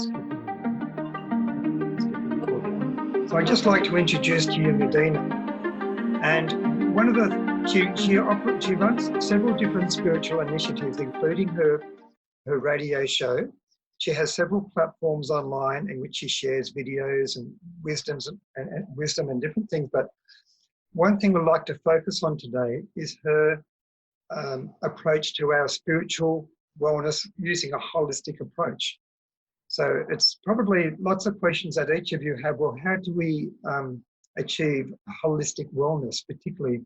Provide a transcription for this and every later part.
So I'd just like to introduce to you Medyhne. And one of the, she runs several different spiritual initiatives, including her radio show. She has several platforms online in which she shares videos and wisdom and different things. But one thing we'd like to focus on today is her approach to our spiritual wellness using a holistic approach. So it's probably lots of questions that each of you have. Well, how do we achieve holistic wellness, particularly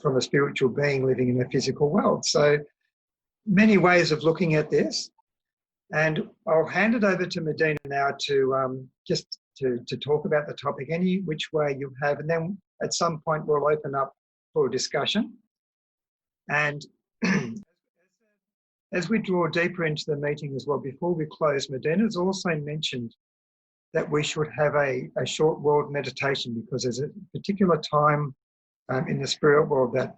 from a spiritual being living in a physical world? So many ways of looking at this. And I'll hand it over to Medyhne now to just to talk about the topic, any which way you have. And then at some point we'll open up for a discussion. And as we draw deeper into the meeting as well, before we close, Medyhne has also mentioned that we should have a short world meditation, because there's a particular time in the spirit world that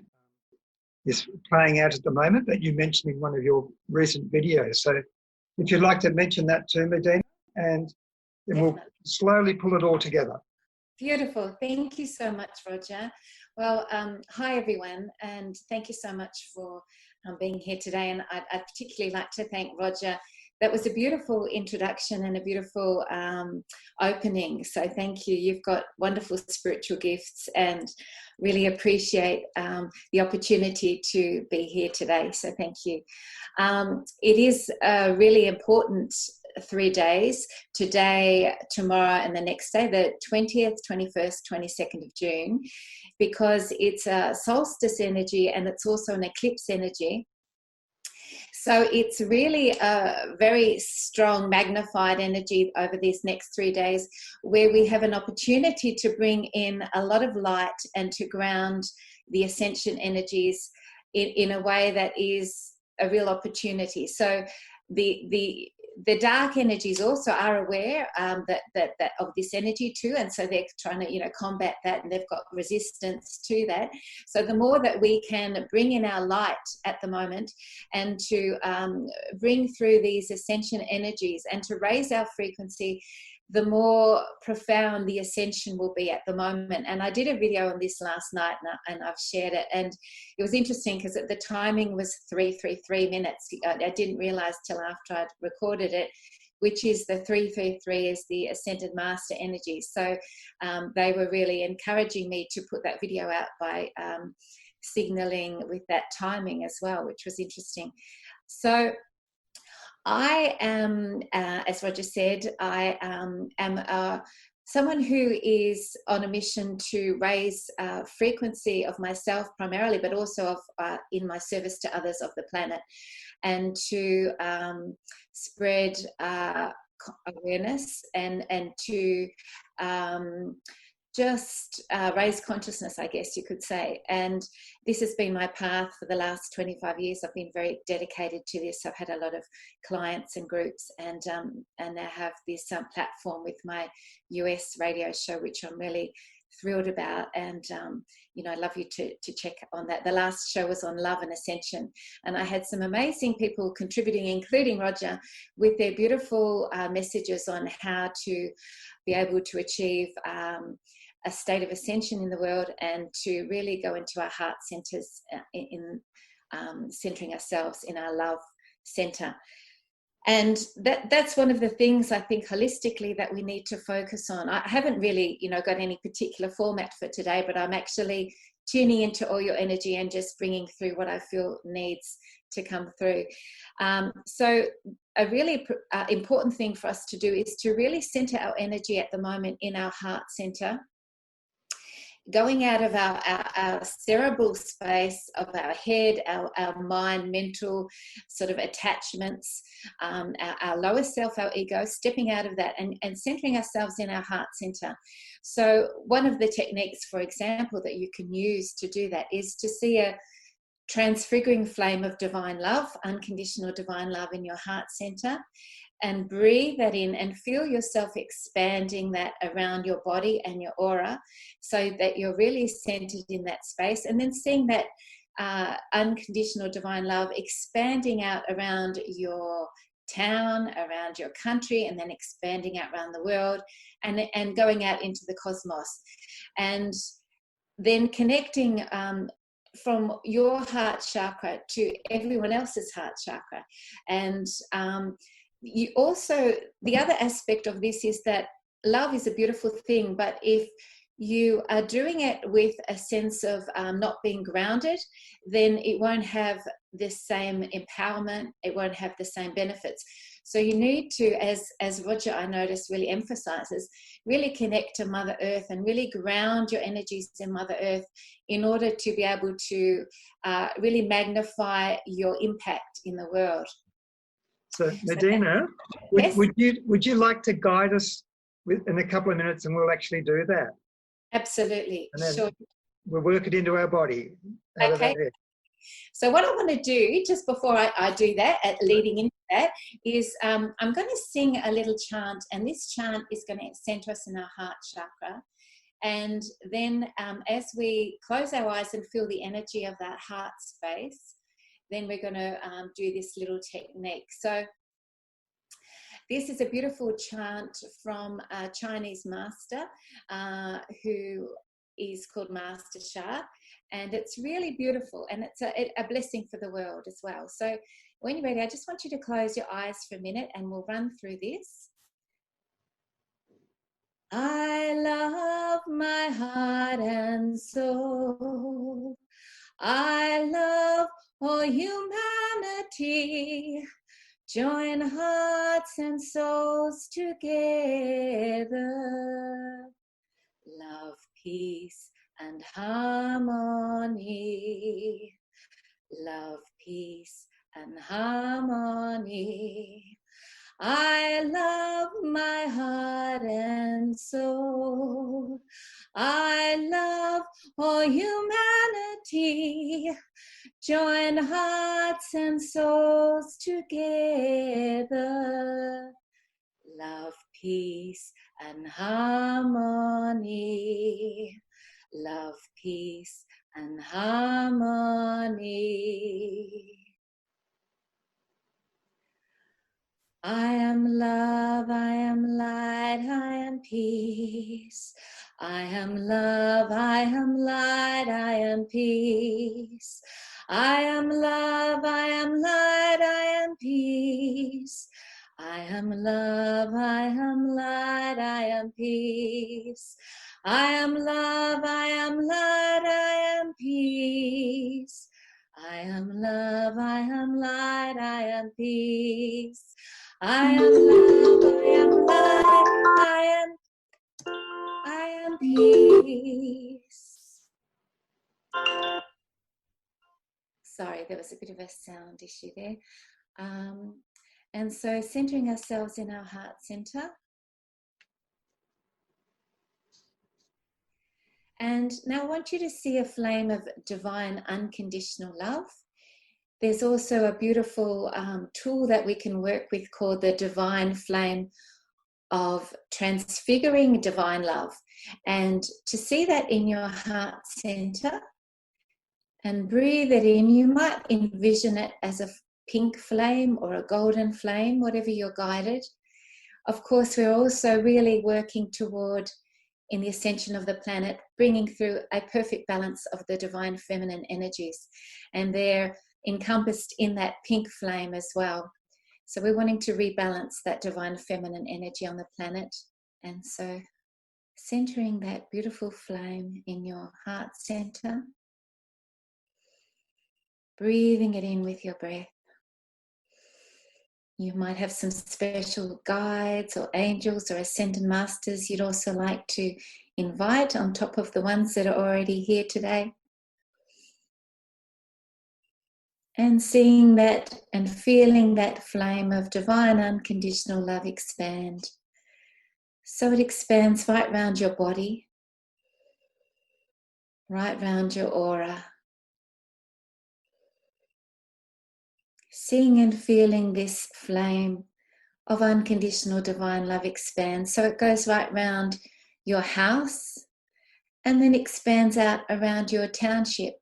is playing out at the moment that you mentioned in one of your recent videos. So if you'd like to mention that too, Medyhne, and then we'll slowly pull it all together. Beautiful. Thank you so much, Roger. Well, hi everyone, and thank you so much for being here today. And I'd particularly like to thank Roger. That was a beautiful introduction and a beautiful opening. So thank you. You've got wonderful spiritual gifts, and really appreciate the opportunity to be here today. So thank you. It is a really important 3 days, today, tomorrow, and the next day, the 20th, 21st, 22nd of June, because it's a solstice energy and it's also an eclipse energy. So it's really a very strong magnified energy over these next 3 days, where we have an opportunity to bring in a lot of light and to ground the ascension energies in a way that is a real opportunity. So the dark energies also are aware that of this energy too, and so they're trying to combat that, and they've got resistance to that. So the more that we can bring in our light at the moment, and to bring through these ascension energies and to raise our frequency, the more profound the ascension will be at the moment. And I did a video on this last night, and I've shared it, and it was interesting because the timing was 333 minutes. I didn't realize till after I'd recorded it, which is the 333 is the ascended master energy. So they were really encouraging me to put that video out by signaling with that timing as well, which was interesting. So I am, as Roger said, I am someone who is on a mission to raise frequency of myself primarily, but also of in my service to others of the planet, and to spread awareness and to just raise consciousness, I guess you could say. And this has been my path for the last 25 years. I've been very dedicated to this. I've had a lot of clients and groups, and I have this platform with my US radio show, which I'm really thrilled about. And I'd love you to check on that. The last show was on love and ascension, and I had some amazing people contributing, including Roger, with their beautiful messages on how to be able to achieve a state of ascension in the world, and to really go into our heart centers in centering ourselves in our love center. And that's one of the things I think holistically that we need to focus on. I haven't really, got any particular format for today, but I'm actually tuning into all your energy and just bringing through what I feel needs to come through. So a really important thing for us to do is to really center our energy at the moment in our heart center, going out of our cerebral space of our head, our mind, mental sort of attachments, our lower self, our ego, stepping out of that and centering ourselves in our heart center. So one of the techniques, for example, that you can use to do that is to see a transfiguring flame of divine love, unconditional divine love in your heart center, and breathe that in and feel yourself expanding that around your body and your aura, so that you're really centered in that space. And then seeing that unconditional divine love expanding out around your town, around your country, and then expanding out around the world, and going out into the cosmos. And then connecting from your heart chakra to everyone else's heart chakra. And you also, the other aspect of this is that love is a beautiful thing, but if you are doing it with a sense of not being grounded, then it won't have the same empowerment, it won't have the same benefits. So you need to, as Roger, I noticed, really emphasizes, really connect to Mother Earth and really ground your energies in Mother Earth in order to be able to really magnify your impact in the world. So Medyhne, yes? would you like to guide us in a couple of minutes, and we'll actually do that? Absolutely, sure. We'll work it into our body. Okay. So what I want to do, just before I do that, leading into that, is I'm going to sing a little chant, and this chant is going to center us in our heart chakra. And then as we close our eyes and feel the energy of that heart space, then we're going to do this little technique. So this is a beautiful chant from a Chinese master who is called Master Sha, and it's really beautiful, and it's a blessing for the world as well. So when you're ready, I just want you to close your eyes for a minute, and we'll run through this. I love my heart and soul. I love all humanity. Join hearts and souls together. Love, peace, and harmony. Love, peace, and harmony. I love my heart and soul. I love all humanity. Join hearts and souls together. Love, peace, and harmony. Love, peace, and harmony. I am love, I am light, I am peace. I am love, I am light, I am peace. I am love, I am light, I am peace. I am love, I am light, I am peace. I am love, I am light, I am peace. I am love, I am light, I am peace. I am love, I am light, I am peace. Sorry, there was a bit of a sound issue there. And so centering ourselves in our heart center. And now I want you to see a flame of divine unconditional love. There's also a beautiful tool that we can work with called the divine flame of transfiguring divine love. And to see that in your heart center and breathe it in, you might envision it as a pink flame or a golden flame, whatever you're guided. Of course, we're also really working toward, in the ascension of the planet, bringing through a perfect balance of the divine feminine energies. And they're encompassed in that pink flame as well. So we're wanting to rebalance that divine feminine energy on the planet. And so centering that beautiful flame in your heart center, breathing it in with your breath. You might have some special guides or angels or ascended masters you'd also like to invite on top of the ones that are already here today. And seeing that and feeling that flame of divine unconditional love expand. So it expands right round your body, right round your aura. Seeing and feeling this flame of unconditional divine love expand. So it goes right round your house and then expands out around your township.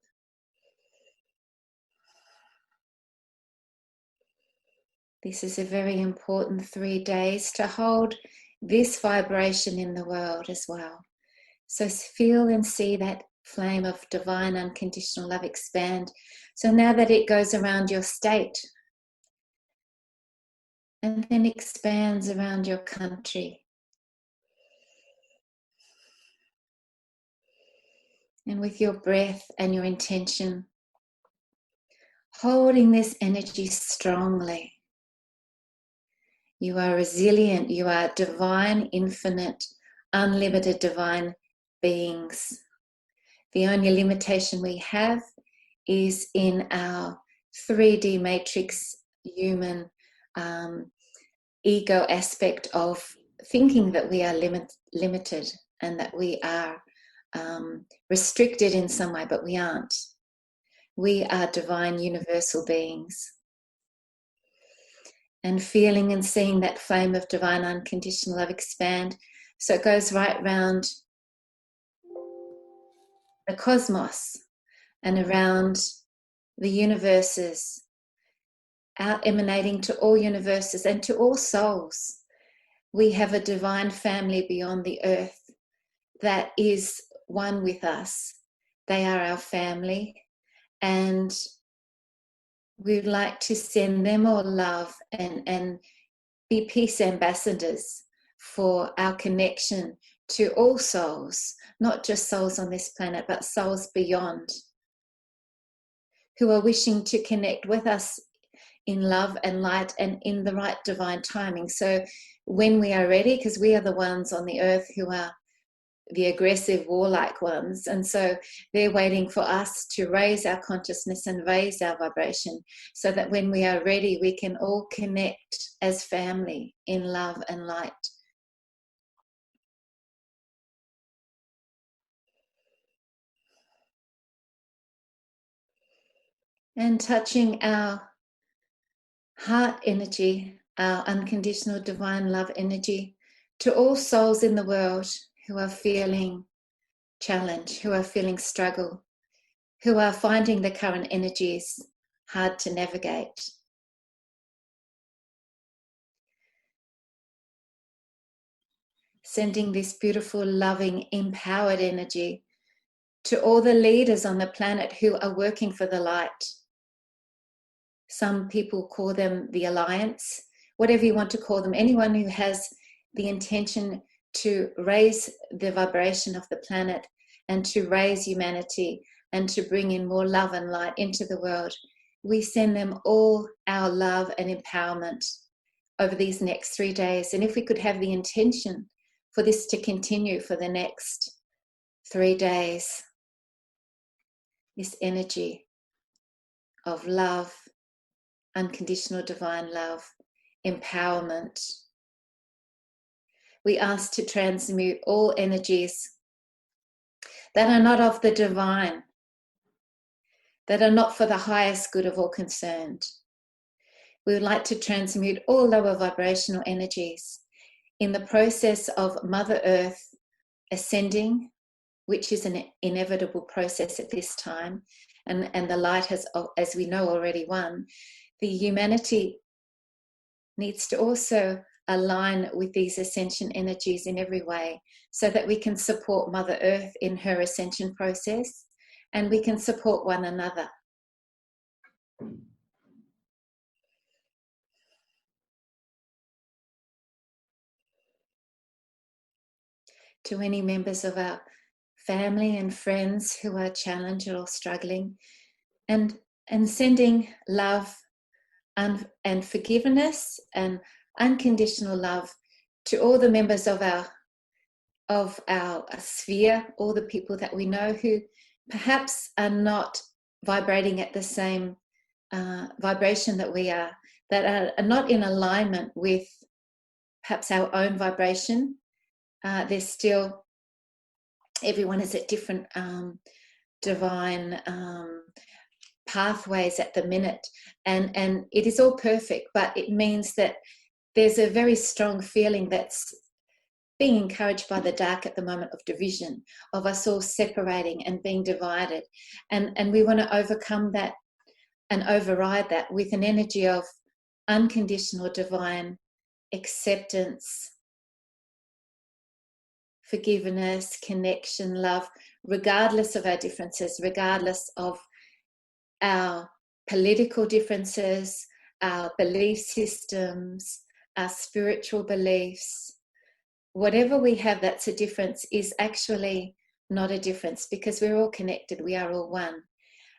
This is a very important 3 days to hold this vibration in the world as well. So feel and see that flame of divine unconditional love expand. So now that it goes around your state and then expands around your country. And with your breath and your intention, holding this energy strongly. You are resilient, you are divine, infinite, unlimited divine beings. The only limitation we have is in our 3D matrix human ego aspect of thinking that we are limited and that we are restricted in some way, but we aren't. We are divine universal beings. And feeling and seeing that flame of divine unconditional love expand. So it goes right round the cosmos and around the universes, out emanating to all universes and to all souls. We have a divine family beyond the earth that is one with us. They are our family, and we'd like to send them all love and be peace ambassadors for our connection to all souls, not just souls on this planet, but souls beyond, who are wishing to connect with us in love and light and in the right divine timing. So when we are ready, because we are the ones on the earth who are the aggressive, warlike ones, and so they're waiting for us to raise our consciousness and raise our vibration so that when we are ready, we can all connect as family in love and light. And touching our heart energy, our unconditional divine love energy, to all souls in the world who are feeling challenge, who are feeling struggle, who are finding the current energies hard to navigate. Sending this beautiful, loving, empowered energy to all the leaders on the planet who are working for the light. Some people call them the Alliance, whatever you want to call them. Anyone who has the intention to raise the vibration of the planet and to raise humanity and to bring in more love and light into the world, we send them all our love and empowerment over these next 3 days. And if we could have the intention for this to continue for the next 3 days, this energy of love, unconditional divine love, empowerment. We ask to transmute all energies that are not of the divine, that are not for the highest good of all concerned. We would like to transmute all lower vibrational energies in the process of Mother Earth ascending, which is an inevitable process at this time, and the light has, as we know, already won. The humanity needs to also align with these ascension energies in every way so that we can support Mother Earth in her ascension process and we can support one another. To any members of our family and friends who are challenged or struggling, and sending love and forgiveness and unconditional love to all the members of our sphere, all the people that we know who perhaps are not vibrating at the same vibration that we are, that are not in alignment with perhaps our own vibration. There's still, everyone is at different divine pathways at the minute, and it is all perfect, but it means that there's a very strong feeling that's being encouraged by the dark at the moment of division, of us all separating and being divided, and we want to overcome that and override that with an energy of unconditional divine acceptance, forgiveness, connection, love, regardless of our differences, regardless of our political differences, our belief systems, our spiritual beliefs. Whatever we have that's a difference is actually not a difference, because we're all connected, we are all one.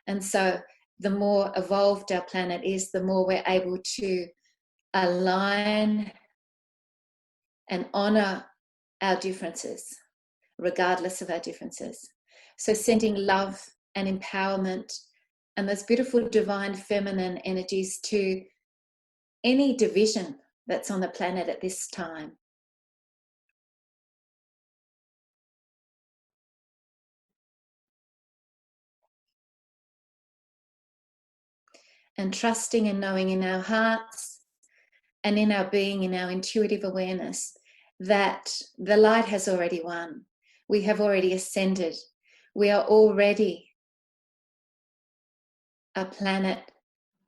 And so the more evolved our planet is, the more we're able to align and honor our differences, regardless of our differences. So sending love and empowerment and those beautiful divine feminine energies to any division that's on the planet at this time. And trusting and knowing in our hearts and in our being, in our intuitive awareness, that the light has already won. We have already ascended. We are already a planet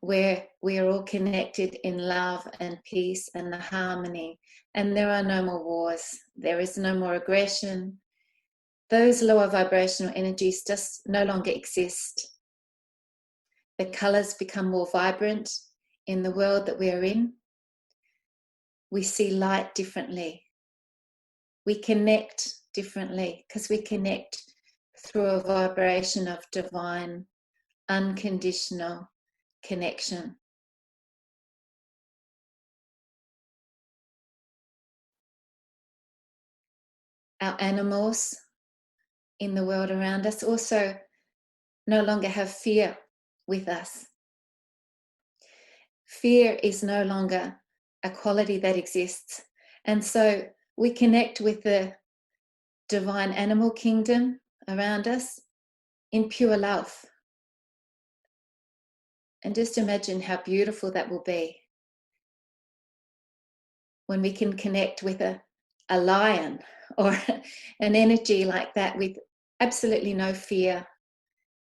where we are all connected in love and peace and harmony, and there are no more wars. There is no more aggression. Those lower vibrational energies just no longer exist. The colors become more vibrant in the world that we are in. We see light differently. We connect differently because we connect through a vibration of divine, unconditional connection. Our animals in the world around us also no longer have fear with us. Fear is no longer a quality that exists. And so we connect with the divine animal kingdom around us in pure love. And just imagine how beautiful that will be when we can connect with a lion or an energy like that with absolutely no fear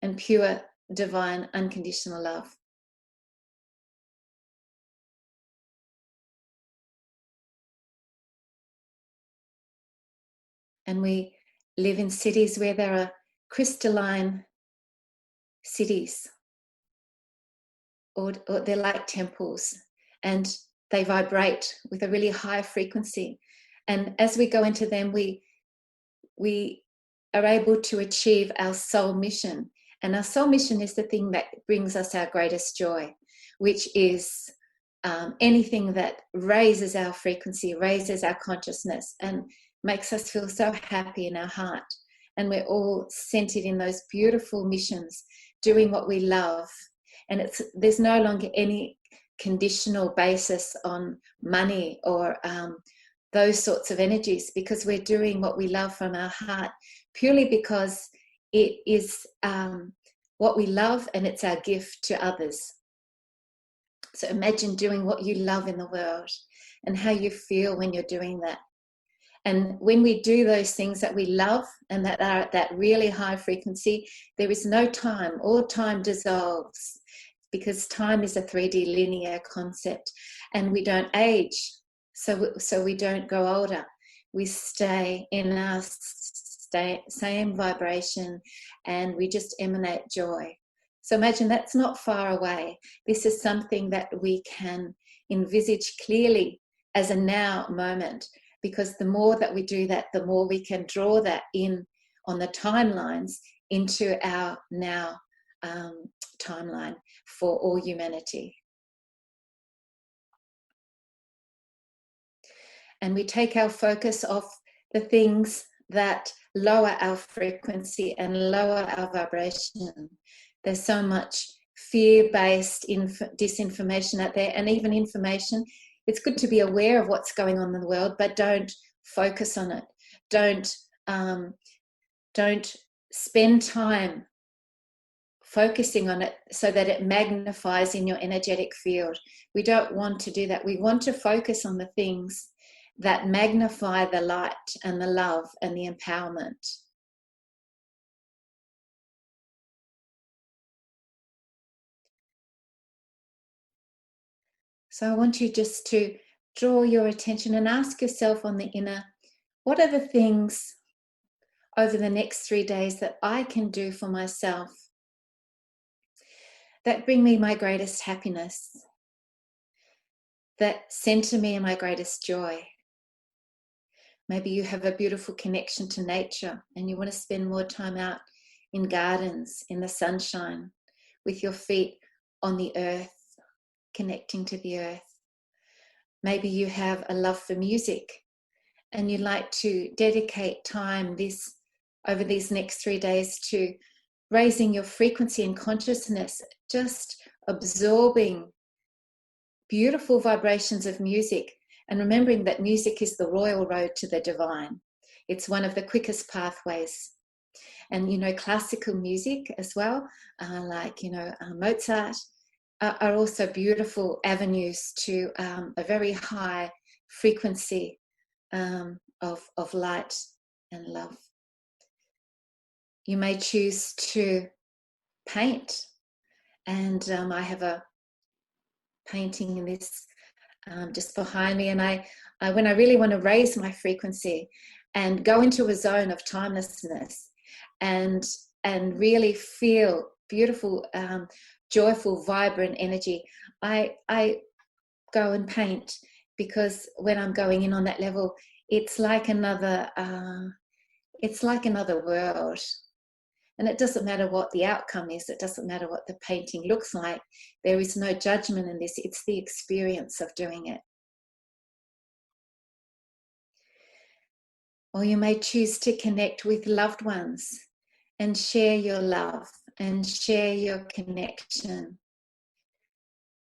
and pure divine unconditional love. And we live in cities where there are crystalline cities, or they're like temples, and they vibrate with a really high frequency. And as we go into them, we are able to achieve our soul mission. And our soul mission is the thing that brings us our greatest joy, which is anything that raises our frequency, raises our consciousness, and makes us feel so happy in our heart. And we're all centered in those beautiful missions, doing what we love. And there's no longer any conditional basis on money or those sorts of energies, because we're doing what we love from our heart, purely because it is what we love and it's our gift to others. So imagine doing what you love in the world and how you feel when you're doing that. And when we do those things that we love and that are at that really high frequency, there is no time. All time dissolves, because time is a 3D linear concept, and we don't age. So we don't grow older. We stay in our same vibration, and we just emanate joy. So imagine that's not far away. This is something that we can envisage clearly as a now moment, because the more that we do that, the more we can draw that in on the timelines into our now timeline for all humanity. And we take our focus off the things that lower our frequency and lower our vibration. There's so much fear-based disinformation out there, and even information. It's good to be aware of what's going on in the world, but don't focus on it. Don't spend time focusing on it so that it magnifies in your energetic field. We don't want to do that. We want to focus on the things that magnify the light and the love and the empowerment. So I want you just to draw your attention and ask yourself on the inner, what are the things over the next 3 days that I can do for myself that bring me my greatest happiness, that center me in my greatest joy? Maybe you have a beautiful connection to nature and you want to spend more time out in gardens, in the sunshine, with your feet on the earth, connecting to the earth. Maybe you have a love for music and you'd like to dedicate time over these next 3 days to raising your frequency and consciousness, just absorbing beautiful vibrations of music and remembering that music is the royal road to the divine. It's one of the quickest pathways. And, classical music as well, like, Mozart, are also beautiful avenues to a very high frequency of light and love. You may choose to paint, and I have a painting in this just behind me, and I when I really want to raise my frequency and go into a zone of timelessness and really feel beautiful, joyful, vibrant energy, I go and paint, because when I'm going in on that level, it's like another world. And it doesn't matter what the outcome is. It doesn't matter what the painting looks like. There is no judgment in this. It's the experience of doing it. Or you may choose to connect with loved ones and share your love and share your connection.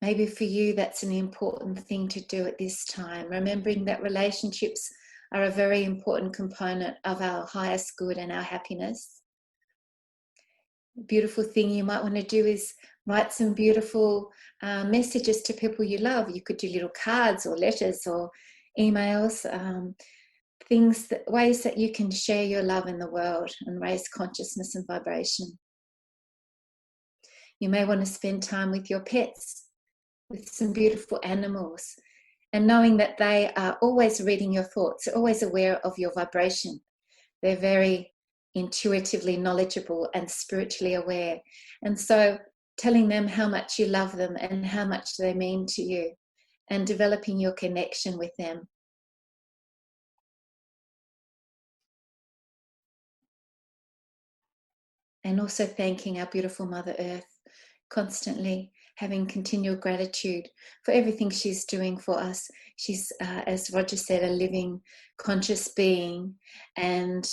Maybe for you, that's an important thing to do at this time, remembering that relationships are a very important component of our highest good and our happiness. Beautiful thing you might want to do is write some beautiful messages to people you love. You could do little cards or letters or emails, ways that you can share your love in the world and raise consciousness and vibration. You may want to spend time with your pets, with some beautiful animals, and knowing that they are always reading your thoughts, always aware of your vibration. They're very intuitively knowledgeable and spiritually aware. And so telling them how much you love them and how much they mean to you, and developing your connection with them. And also thanking our beautiful Mother Earth, constantly having continual gratitude for everything she's doing for us. She's, as Roger said, a living, conscious being. And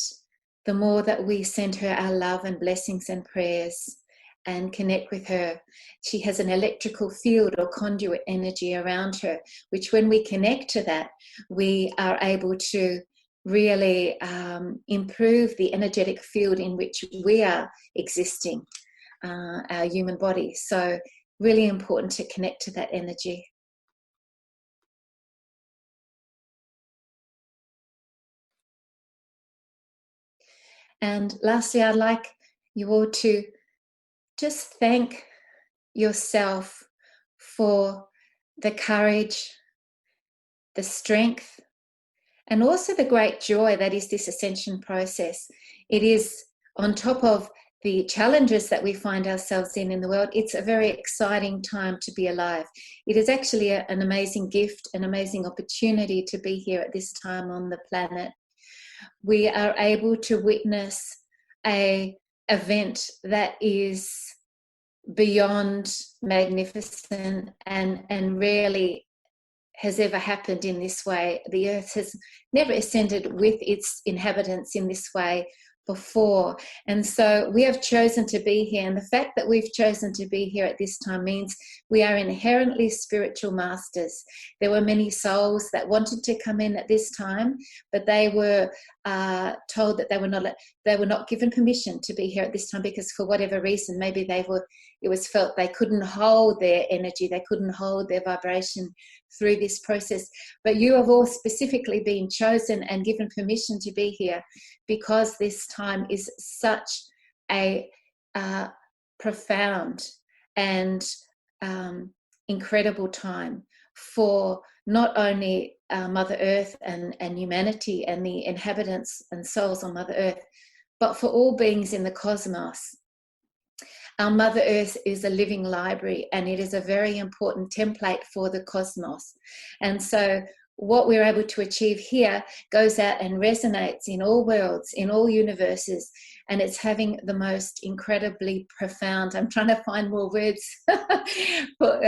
the more that we send her our love and blessings and prayers and connect with her, she has an electrical field or conduit energy around her, which when we connect to that, we are able to really improve the energetic field in which we are existing, our human body. So really important to connect to that energy. And lastly, I'd like you all to just thank yourself for the courage, the strength, and also the great joy that is this ascension process. It is, on top of the challenges that we find ourselves in the world, it's a very exciting time to be alive. It is actually an amazing gift, an amazing opportunity to be here at this time on the planet. We are able to witness an event that is beyond magnificent and rarely has ever happened in this way. The earth has never ascended with its inhabitants in this way before. And so we have chosen to be here. And the fact that we've chosen to be here at this time means we are inherently spiritual masters. There were many souls that wanted to come in at this time, but they were told that they were not given permission to be here at this time, because for whatever reason, maybe it was felt they couldn't hold their energy, they couldn't hold their vibration through this process. But you have all specifically been chosen and given permission to be here, because this time is such a profound and incredible time for not only Mother Earth and humanity and the inhabitants and souls on Mother Earth, but for all beings in the cosmos. Our Mother Earth is a living library, and it is a very important template for the cosmos. And so what we're able to achieve here goes out and resonates in all worlds, in all universes, and it's having the most incredibly profound, I'm trying to find more words, but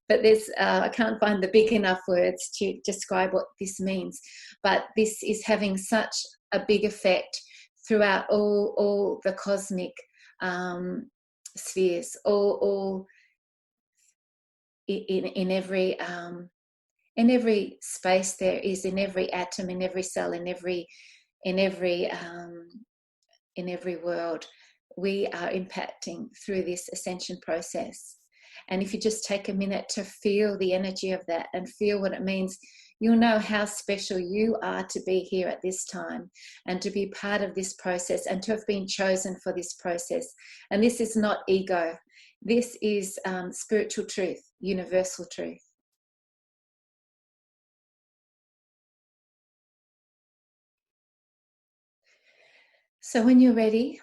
there's, I can't find the big enough words to describe what this means, but this is having such a big effect throughout all the cosmic spheres, all in every space there is, in every atom, in every cell, in every world, we are impacting through this ascension process. And if you just take a minute to feel the energy of that and feel what it means, you'll know how special you are to be here at this time and to be part of this process and to have been chosen for this process. And this is not ego. This is spiritual truth, universal truth. So when you're ready,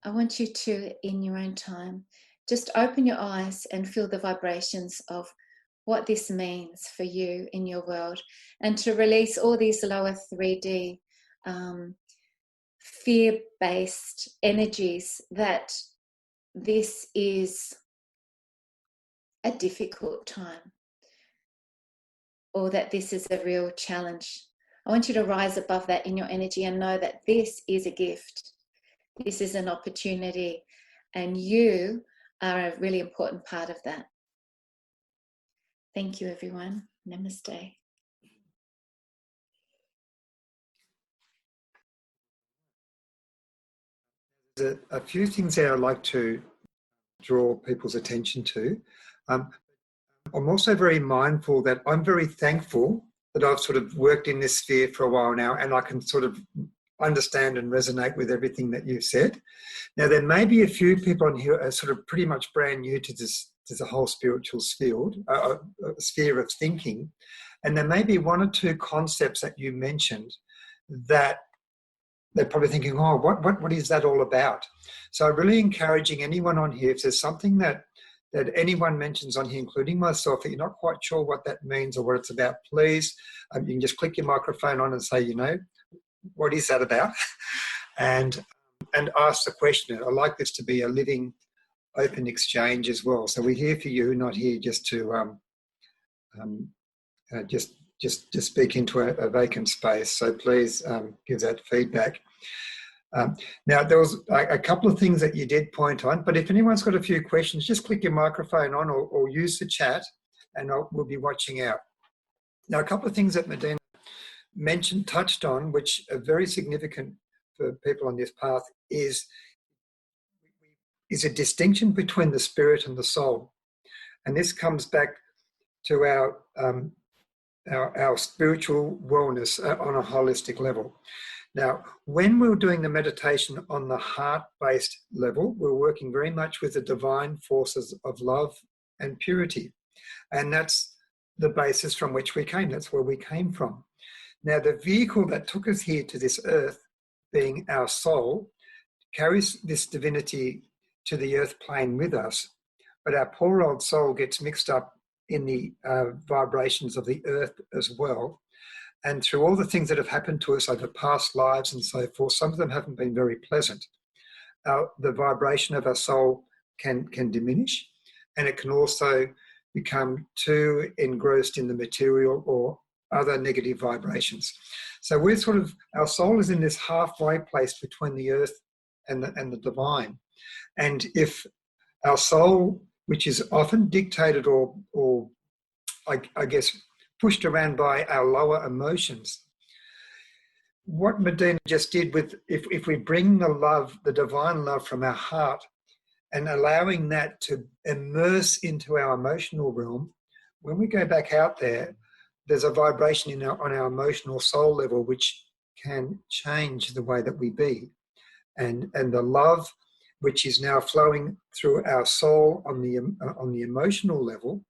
I want you to, in your own time, just open your eyes and feel the vibrations of what this means for you in your world, and to release all these lower 3D fear-based energies that this is a difficult time, or that this is a real challenge. I want you to rise above that in your energy and know that this is a gift. This is an opportunity, and you are a really important part of that. Thank you, everyone. Namaste. There's a few things there I'd like to draw people's attention to. I'm also very mindful that I'm very thankful that I've sort of worked in this sphere for a while now, and I can sort of understand and resonate with everything that you've said. Now, there may be a few people on here who are sort of pretty much brand new to the whole spiritual sphere of thinking, and there may be one or two concepts that you mentioned that they're probably thinking, oh, what is that all about? So I'm really encouraging anyone on here, if there's something that anyone mentions on here, including myself, that you're not quite sure what that means or what it's about, please, you can just click your microphone on and say, what is that about? and ask the question. I like this to be a living, open exchange as well. So we're here for you, not here just to just speak into a vacant space. So please give that feedback. Now, there was a couple of things that you did point on, but if anyone's got a few questions, just click your microphone on or use the chat, and we'll be watching out. Now, a couple of things that Medyhne touched on, which are very significant for people on this path, is a distinction between the spirit and the soul. And this comes back to our spiritual wellness on a holistic level. Now, when we were doing the meditation on the heart-based level, we're working very much with the divine forces of love and purity. And that's the basis from which we came. That's where we came from. Now, the vehicle that took us here to this earth, being our soul, carries this divinity to the earth plane with us. But our poor old soul gets mixed up in the vibrations of the earth as well. And through all the things that have happened to us over past lives and so forth, some of them haven't been very pleasant. The vibration of our soul can diminish, and it can also become too engrossed in the material or other negative vibrations. So we're our soul is in this halfway place between the earth and the divine. And if our soul, which is often dictated or I guess pushed around by our lower emotions, what Medyhne just did with, if we bring the love, the divine love from our heart, and allowing that to immerse into our emotional realm, when we go back out there, there's a vibration on our emotional soul level which can change the way that we be. And the love which is now flowing through our soul on the emotional level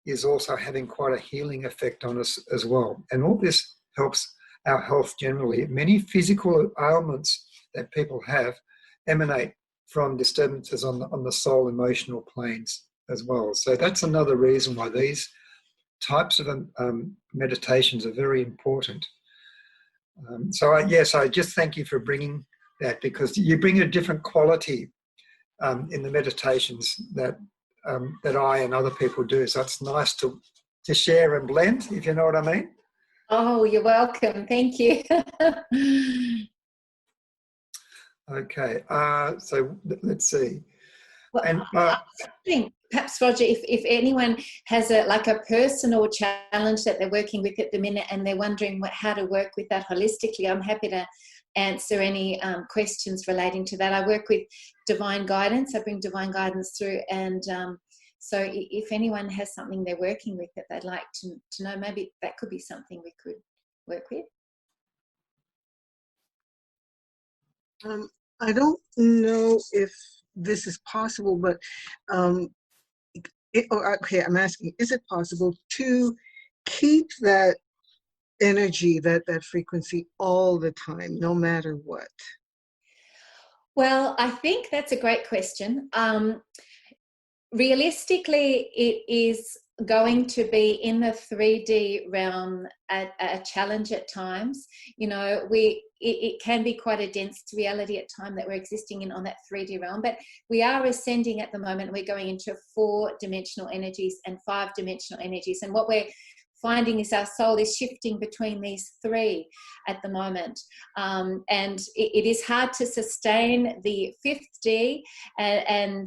is also having quite a healing effect on us as well. And all this helps our health generally. Many physical ailments that people have emanate from disturbances on the soul emotional planes as well. So that's another reason why these types of meditations are very important. I just thank you for bringing that, because you bring a different quality in the meditations that I and other people do. So it's nice to share and blend, if you know what I mean. Oh, you're welcome. Thank you. Okay, so let's see. Well, And I think perhaps, Roger, if anyone has a personal challenge that they're working with at the minute and they're wondering how to work with that holistically, I'm happy to answer any questions relating to that. I work with divine guidance. I bring divine guidance through, and so if anyone has something they're working with that they'd like to know, maybe that could be something we could work with. I don't know if this is possible, but okay, I'm asking, is it possible to keep that energy, that frequency all the time, no matter what? Well, I think that's a great question. Realistically, it is going to be in the 3D realm a challenge at times. You know, it can be quite a dense reality at time that we're existing in on that 3D realm, but we are ascending at the moment. We're going into 4-dimensional energies and 5-dimensional energies, and what we're finding is our soul is shifting between these 3 at the moment, and it is hard to sustain the 5th D and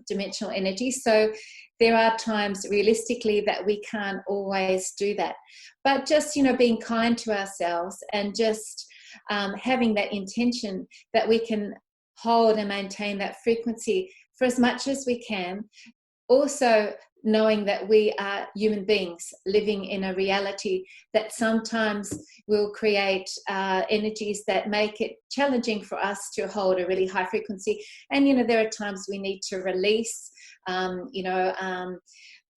dimensional energy. So there are times realistically that we can't always do that, but just, you know, being kind to ourselves and just having that intention that we can hold and maintain that frequency for as much as we can. Also knowing that we are human beings living in a reality that sometimes will create energies that make it challenging for us to hold a really high frequency. And, you know, there are times we need to release,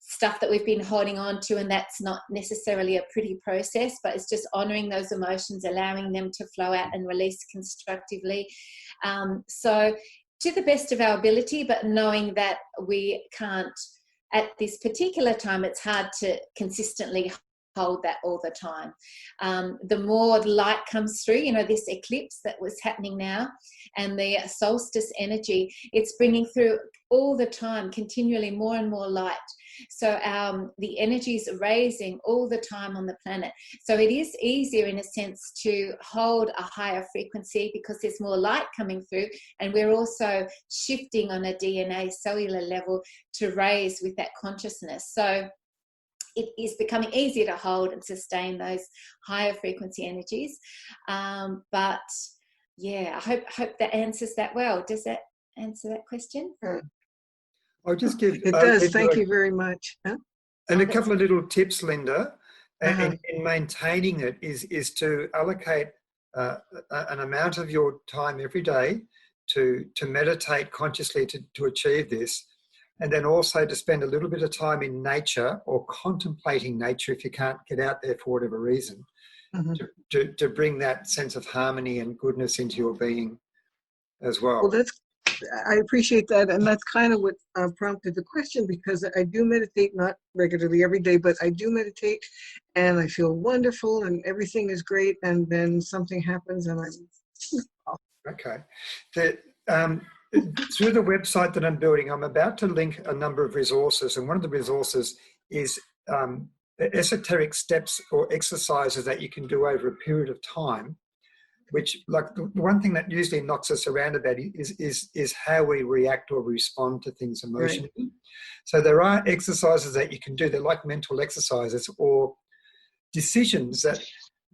stuff that we've been holding on to, and that's not necessarily a pretty process, but it's just honoring those emotions, allowing them to flow out and release constructively. So to the best of our ability, but knowing that we can't, at this particular time, it's hard to consistently hold that all the time. The more light comes through, you know, this eclipse that was happening now and the solstice energy, it's bringing through all the time, continually more and more light. So the energy is raising all the time on the planet. So it is easier in a sense to hold a higher frequency because there's more light coming through, and we're also shifting on a DNA cellular level to raise with that consciousness. So it is becoming easier to hold and sustain those higher frequency energies. But yeah, I hope that answers that well. Does that answer that question? I'll just give it does. Thank you very much. Huh? And a couple of little tips, Linda, in maintaining it is to allocate an amount of your time every day to meditate consciously to achieve this, and then also to spend a little bit of time in nature or contemplating nature if you can't get out there for whatever reason, to bring that sense of harmony and goodness into your being as well. Well, I appreciate that, and that's kind of what prompted the question, because I do meditate, not regularly every day, but I do meditate, and I feel wonderful, and everything is great, and then something happens, and I'm Okay. Through the website that I'm building, I'm about to link a number of resources, and one of the resources is esoteric steps or exercises that you can do over a period of time, which, like, the one thing that usually knocks us around a bit is how we react or respond to things emotionally. Right. So there are exercises that you can do. They're like mental exercises or decisions that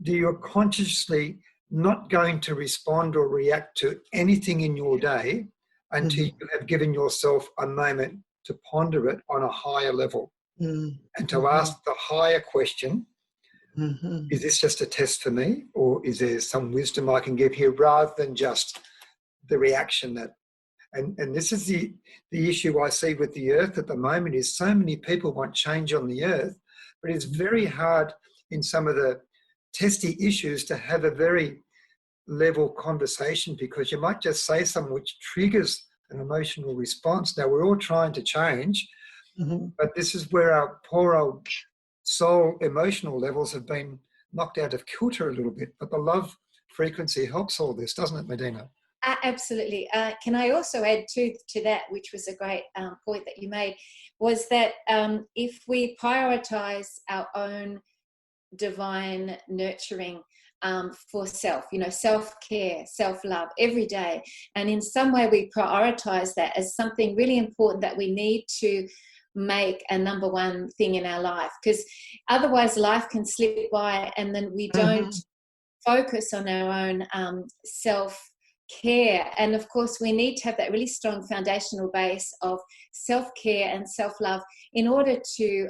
you're consciously not going to respond or react to anything in your day until you have given yourself a moment to ponder it on a higher level and to ask the higher question, is this just a test for me, or is there some wisdom I can give here, rather than just the reaction that And this is the issue I see with the earth at the moment, is so many people want change on the earth, but it's very hard in some of the testy issues to have a very level conversation, because you might just say something which triggers an emotional response. Now, we're all trying to change, but this is where our poor old soul emotional levels have been knocked out of kilter a little bit. But the love frequency helps all this, doesn't it, Medyhne? Absolutely. Can I also add to that, which was a great point that you made, was that if we prioritize our own divine nurturing for self, self-care, self-love every day, and in some way we prioritize that as something really important that we need to make a number one thing in our life, because otherwise life can slip by and then we don't focus on our own self-care. And of course we need to have that really strong foundational base of self-care and self-love in order to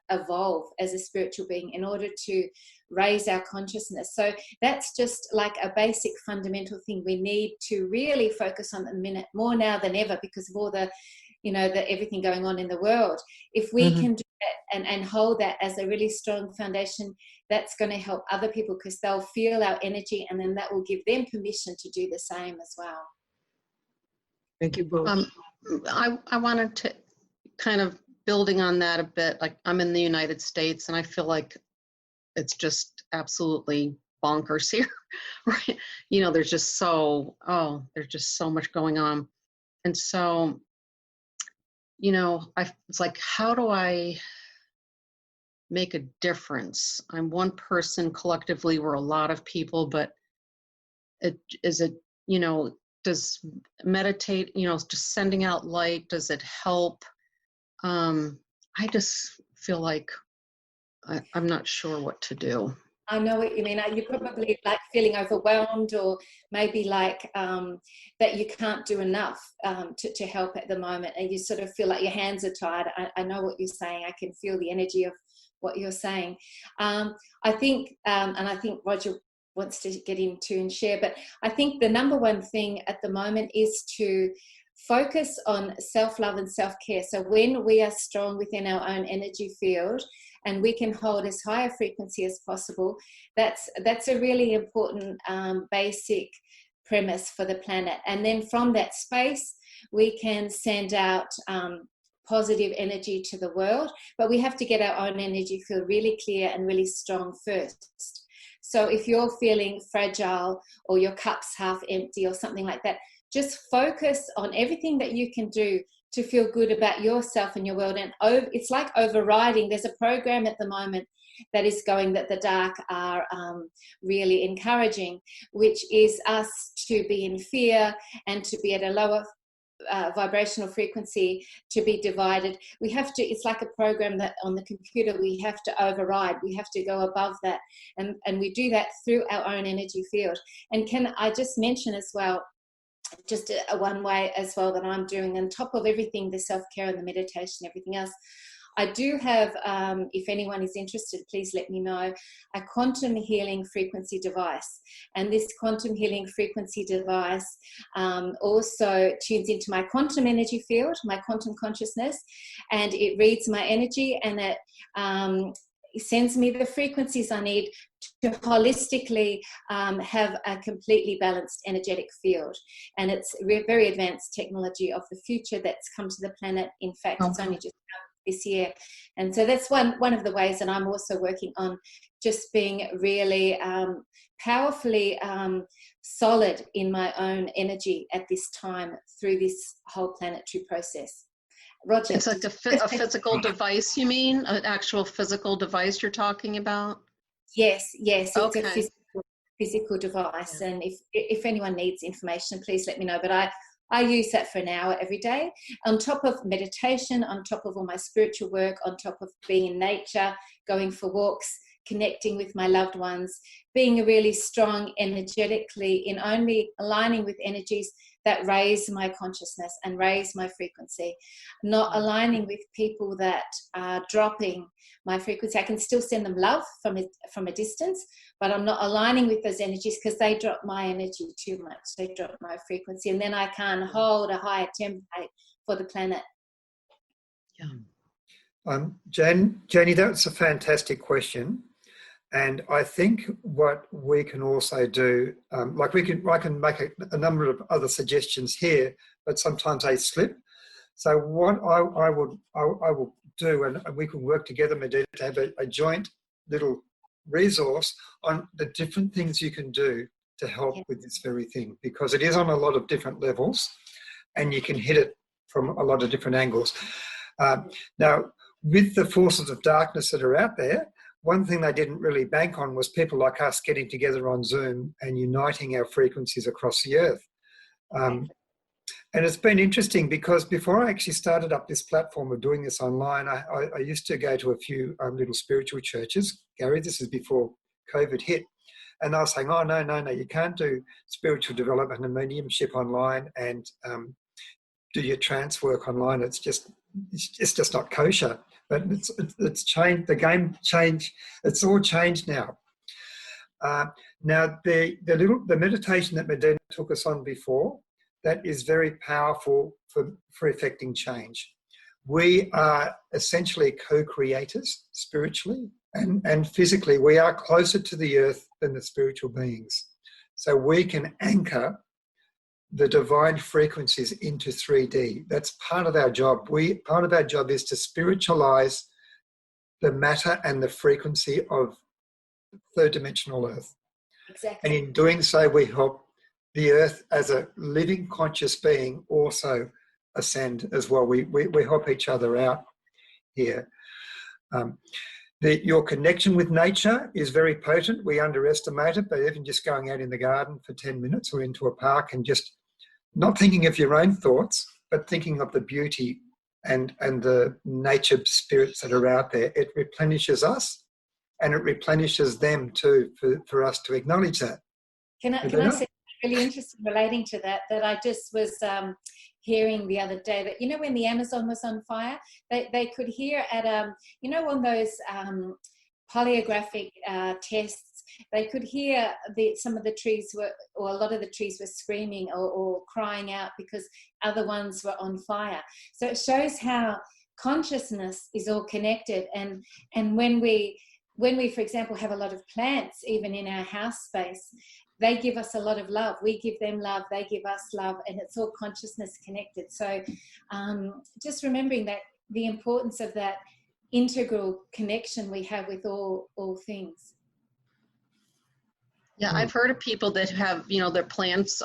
evolve as a spiritual being, in order to raise our consciousness. So that's just like a basic fundamental thing we need to really focus on at the minute, more now than ever, because of all the everything going on in the world. If we can do that and hold that as a really strong foundation, that's going to help other people, because they'll feel our energy, and then that will give them permission to do the same as well. Thank you both. I wanted to kind of building on that a bit. Like, I'm in the United States and I feel like it's just absolutely bonkers here, right? There's just there's just so much going on. And so, it's like, how do I make a difference? I'm one person, collectively we're a lot of people, but does meditate, just sending out light, does it help? I just feel like I'm not sure what to do. I know what you mean. You're probably like feeling overwhelmed, or maybe like that you can't do enough to help at the moment, and you sort of feel like your hands are tied. I know what you're saying. I can feel the energy of what you're saying. I think, and I think Roger wants to get into and share, but I think the number one thing at the moment is to focus on self-love and self-care. So when we are strong within our own energy field and we can hold as high a frequency as possible, that's a really important basic premise for the planet. And then from that space, we can send out positive energy to the world, but we have to get our own energy field really clear and really strong first. So if you're feeling fragile or your cup's half empty or something like that, just focus on everything that you can do to feel good about yourself and your world. And it's like overriding. There's a program at the moment that is going, that the dark are really encouraging, which is us to be in fear and to be at a lower vibrational frequency, to be divided. We have to, it's like a program that on the computer we have to override. We have to go above that. And we do that through our own energy field. And can I just mention as well, just a one way as well that I'm doing on top of everything, the self-care and the meditation, everything else. I do have, if anyone is interested, please let me know, a quantum healing frequency device. And this quantum healing frequency device also tunes into my quantum energy field, my quantum consciousness, and it reads my energy, and it sends me the frequencies I need to holistically have a completely balanced energetic field. And it's very advanced technology of the future that's come to the planet. In fact, it's only just this year. And so that's one of the ways that I'm also working on, just being really powerfully solid in my own energy at this time through this whole planetary process. Roger. It's like a physical device, you mean? An actual physical device you're talking about? Yes, it's okay. a physical device. Yeah. And if anyone needs information, please let me know. But I use that for an hour every day, on top of meditation, on top of all my spiritual work, on top of being in nature, going for walks, connecting with my loved ones, being really strong energetically in only aligning with energies that raise my consciousness and raise my frequency, not aligning with people that are dropping my frequency. I can still send them love from a distance, but I'm not aligning with those energies because they drop my energy too much. They drop my frequency, and then I can't hold a higher template for the planet. Yeah. Janie, that's a fantastic question. And I think what we can also do, I can make a number of other suggestions here, but sometimes they slip. So what I will do, and we can work together, Medyhne, to have a joint little resource on the different things you can do to help with this very thing, because it is on a lot of different levels, and you can hit it from a lot of different angles. Now, with the forces of darkness that are out there, one thing they didn't really bank on was people like us getting together on Zoom and uniting our frequencies across the earth. And it's been interesting because before I actually started up this platform of doing this online, I used to go to a few little spiritual churches. Gary, this is before COVID hit. And they were saying, oh, no, you can't do spiritual development and mediumship online and do your trance work online. It's just not kosher. But it's changed. The game changed. It's all changed now. Now the meditation that Medyhne took us on before, that is very powerful for effecting change. We are essentially co-creators spiritually and physically. We are closer to the earth than the spiritual beings. So we can anchor the divine frequencies into 3D. That's part of our job. Part of our job is to spiritualize the matter and the frequency of third dimensional earth. Exactly. And in doing so, we help the earth as a living conscious being also ascend as well. We help each other out here. Your connection with nature is very potent. We underestimate it, but even just going out in the garden for 10 minutes or into a park and just not thinking of your own thoughts, but thinking of the beauty and the nature spirits that are out there, it replenishes us and it replenishes them too, for us to acknowledge that. Can I say something really interesting relating to that I just was hearing the other day, that, you know, when the Amazon was on fire, they could hear at, on those polygraphic tests, they could hear some of the trees or a lot of the trees were screaming or crying out because other ones were on fire. So it shows how consciousness is all connected. And when we, for example, have a lot of plants, even in our house space, they give us a lot of love. We give them love, they give us love, and it's all consciousness connected. So just remembering that the importance of that integral connection we have with all things. Yeah, I've heard of people that have, their plants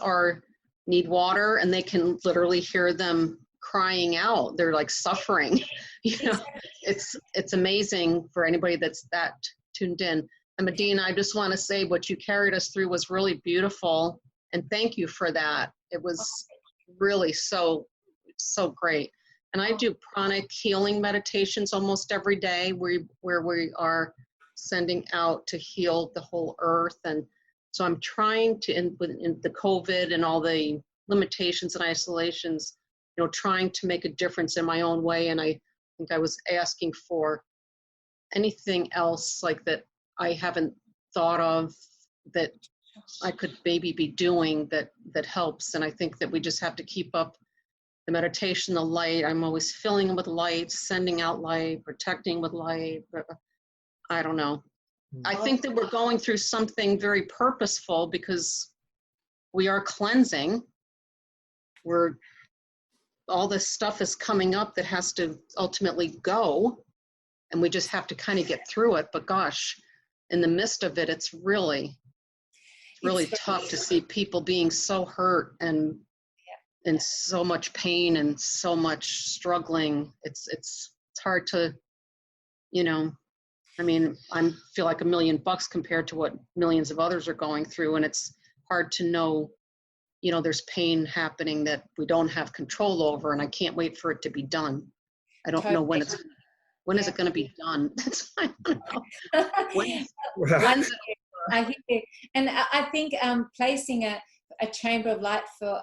need water and they can literally hear them crying out. They're like suffering. It's amazing for anybody that's that tuned in. And Medyhne, I just want to say what you carried us through was really beautiful, and thank you for that. It was really so great. And I do pranic healing meditations almost every day where we are sending out to heal the whole earth. And so I'm trying to, in the COVID and all the limitations and isolations, trying to make a difference in my own way. And I think I was asking for anything else like that I haven't thought of that I could maybe be doing that helps. And I think that we just have to keep up the meditation, the light. I'm always filling with light, sending out light, protecting with light. I don't know. I think that we're going through something very purposeful because we are cleansing. All this stuff is coming up that has to ultimately go, and we just have to kind of get through it. But gosh, in the midst of it, it's really tough to see people being so hurt and so much pain and so much struggling. It's hard to, I feel like $1 million compared to what millions of others are going through. And it's hard to know, there's pain happening that we don't have control over, and I can't wait for it to be done. I don't know when When is it going to be done? That's what I want to know. When's it? I hear you. And I think placing a chamber of light for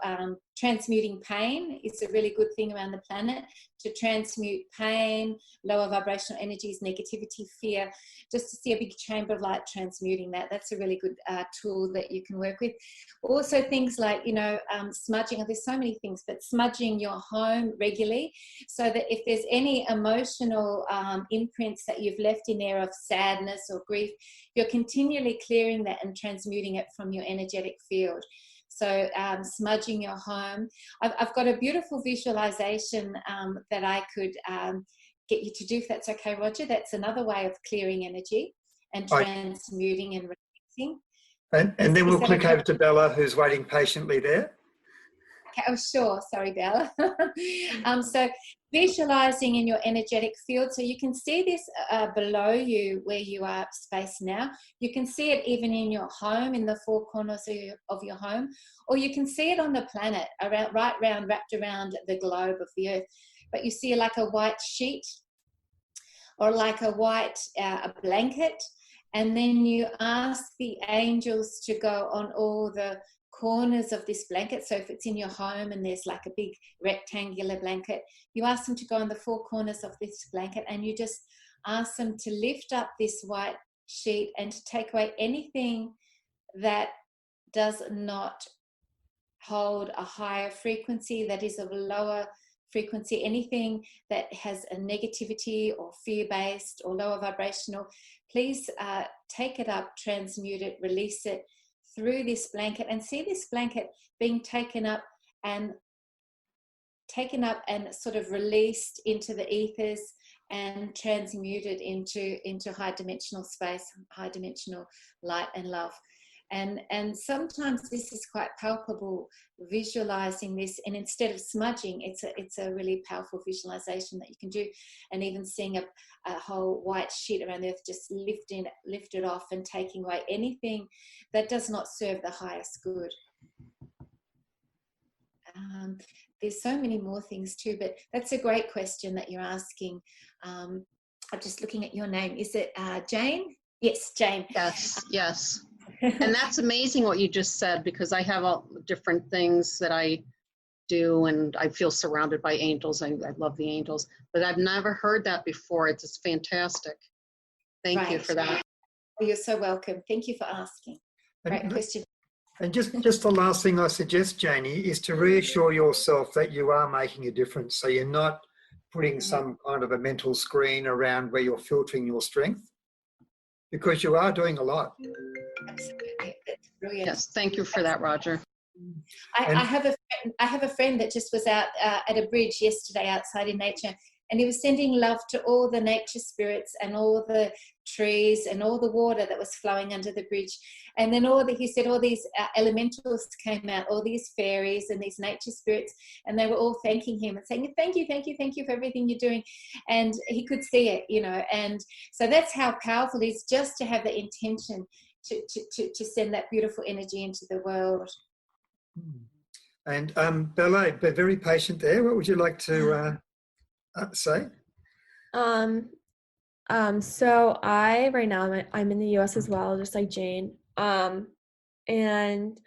transmuting pain is a really good thing around the planet, to transmute pain, lower vibrational energies, negativity, fear, just to see a big chamber of light transmuting that. That's a really good tool that you can work with. Also things like, smudging. There's so many things, but smudging your home regularly, so that if there's any emotional imprints that you've left in there of sadness or grief, you're continually clearing that and transmuting it from your energetic field. So smudging your home. I've got a beautiful visualization that I could get you to do, if that's okay, Roger. That's another way of clearing energy and transmuting and releasing. And then we'll click over to Bella, who's waiting patiently there. Okay, oh, sure. Sorry, Bella. So visualizing in your energetic field. So you can see this below you where you are spaced now. You can see it even in your home, in the four corners of your home, or you can see it on the planet, wrapped around the globe of the earth. But you see like a white sheet or like a white blanket. And then you ask the angels to go on all the corners of this blanket. So if it's in your home and there's like a big rectangular blanket, you ask them to go on the four corners of this blanket, and you just ask them to lift up this white sheet and to take away anything that does not hold a higher frequency, that is of a lower frequency, anything that has a negativity or fear-based or lower vibrational. Please take it up, transmute it, release it through this blanket, and see this blanket being taken up and sort of released into the ethers and transmuted into high dimensional space, high dimensional light and love. And sometimes this is quite palpable, visualizing this, and instead of smudging, it's a really powerful visualization that you can do. And even seeing a whole white sheet around the earth, just lift it off and taking away anything that does not serve the highest good. There's so many more things too, but that's a great question that you're asking. I'm just looking at your name. Is it Jane? Yes, Jane. Yes. And that's amazing what you just said, because I have all different things that I do, and I feel surrounded by angels. I love the angels, but I've never heard that before. It's just fantastic. Thank you for that. You're so welcome. Thank you for asking. Great question. And just the last thing I suggest, Janie, is to reassure yourself that you are making a difference. So you're not putting some kind of a mental screen around where you're filtering your strength, because you are doing a lot. Absolutely. That's brilliant. Yes, thank you for that, Roger. I have a friend that just was out at a bridge yesterday outside in nature, and he was sending love to all the nature spirits and all the trees and all the water that was flowing under the bridge. And then he said all these elementals came out, all these fairies and these nature spirits, and they were all thanking him and saying, thank you for everything you're doing. And he could see it, and so that's how powerful it is, just to have the intention to send that beautiful energy into the world. And Bella, very patient there. What would you like to say? So right now I'm in the US as well, just like Jane. And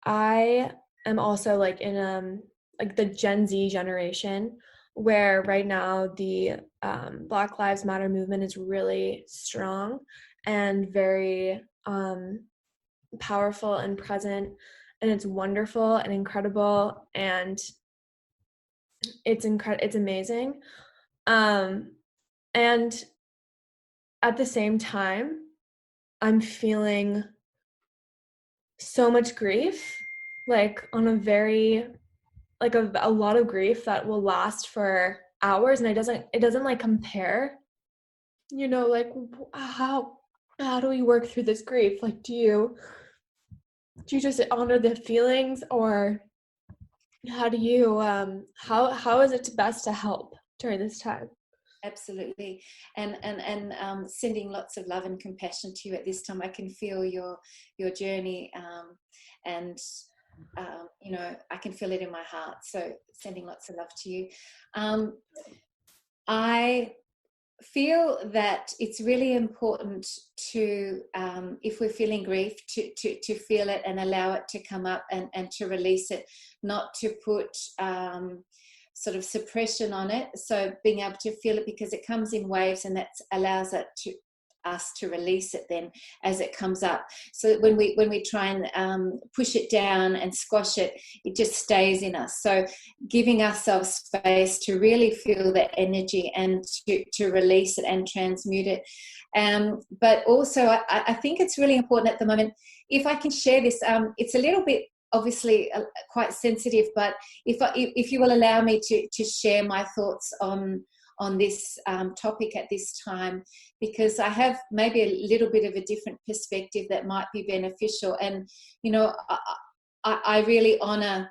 I am also like in like the Gen Z generation, where right now the Black Lives Matter movement is really strong and very powerful and present, and it's wonderful and incredible, and it's amazing. And at the same time, I'm feeling so much grief, like on a very, like a lot of grief that will last for hours, and it doesn't like compare, like how do we work through this grief? Like, do you just honor the feelings, or how do you how is it best to help during this time? Absolutely. And sending lots of love and compassion to you at this time. I can feel your journey, and I can feel it in my heart. So sending lots of love to you. I feel that it's really important to, if we're feeling grief, to feel it and allow it to come up and to release it, not to put sort of suppression on it. So being able to feel it because it comes in waves, and that allows it to us to release it then as it comes up. So when we try and push it down and squash it, it just stays in us. So giving ourselves space to really feel that energy and to release it and transmute it. But also I think it's really important at the moment, if I can share this, it's a little bit obviously quite sensitive, but if you will allow me to share my thoughts on this topic at this time, because I have maybe a little bit of a different perspective that might be beneficial. And, you know, I really honour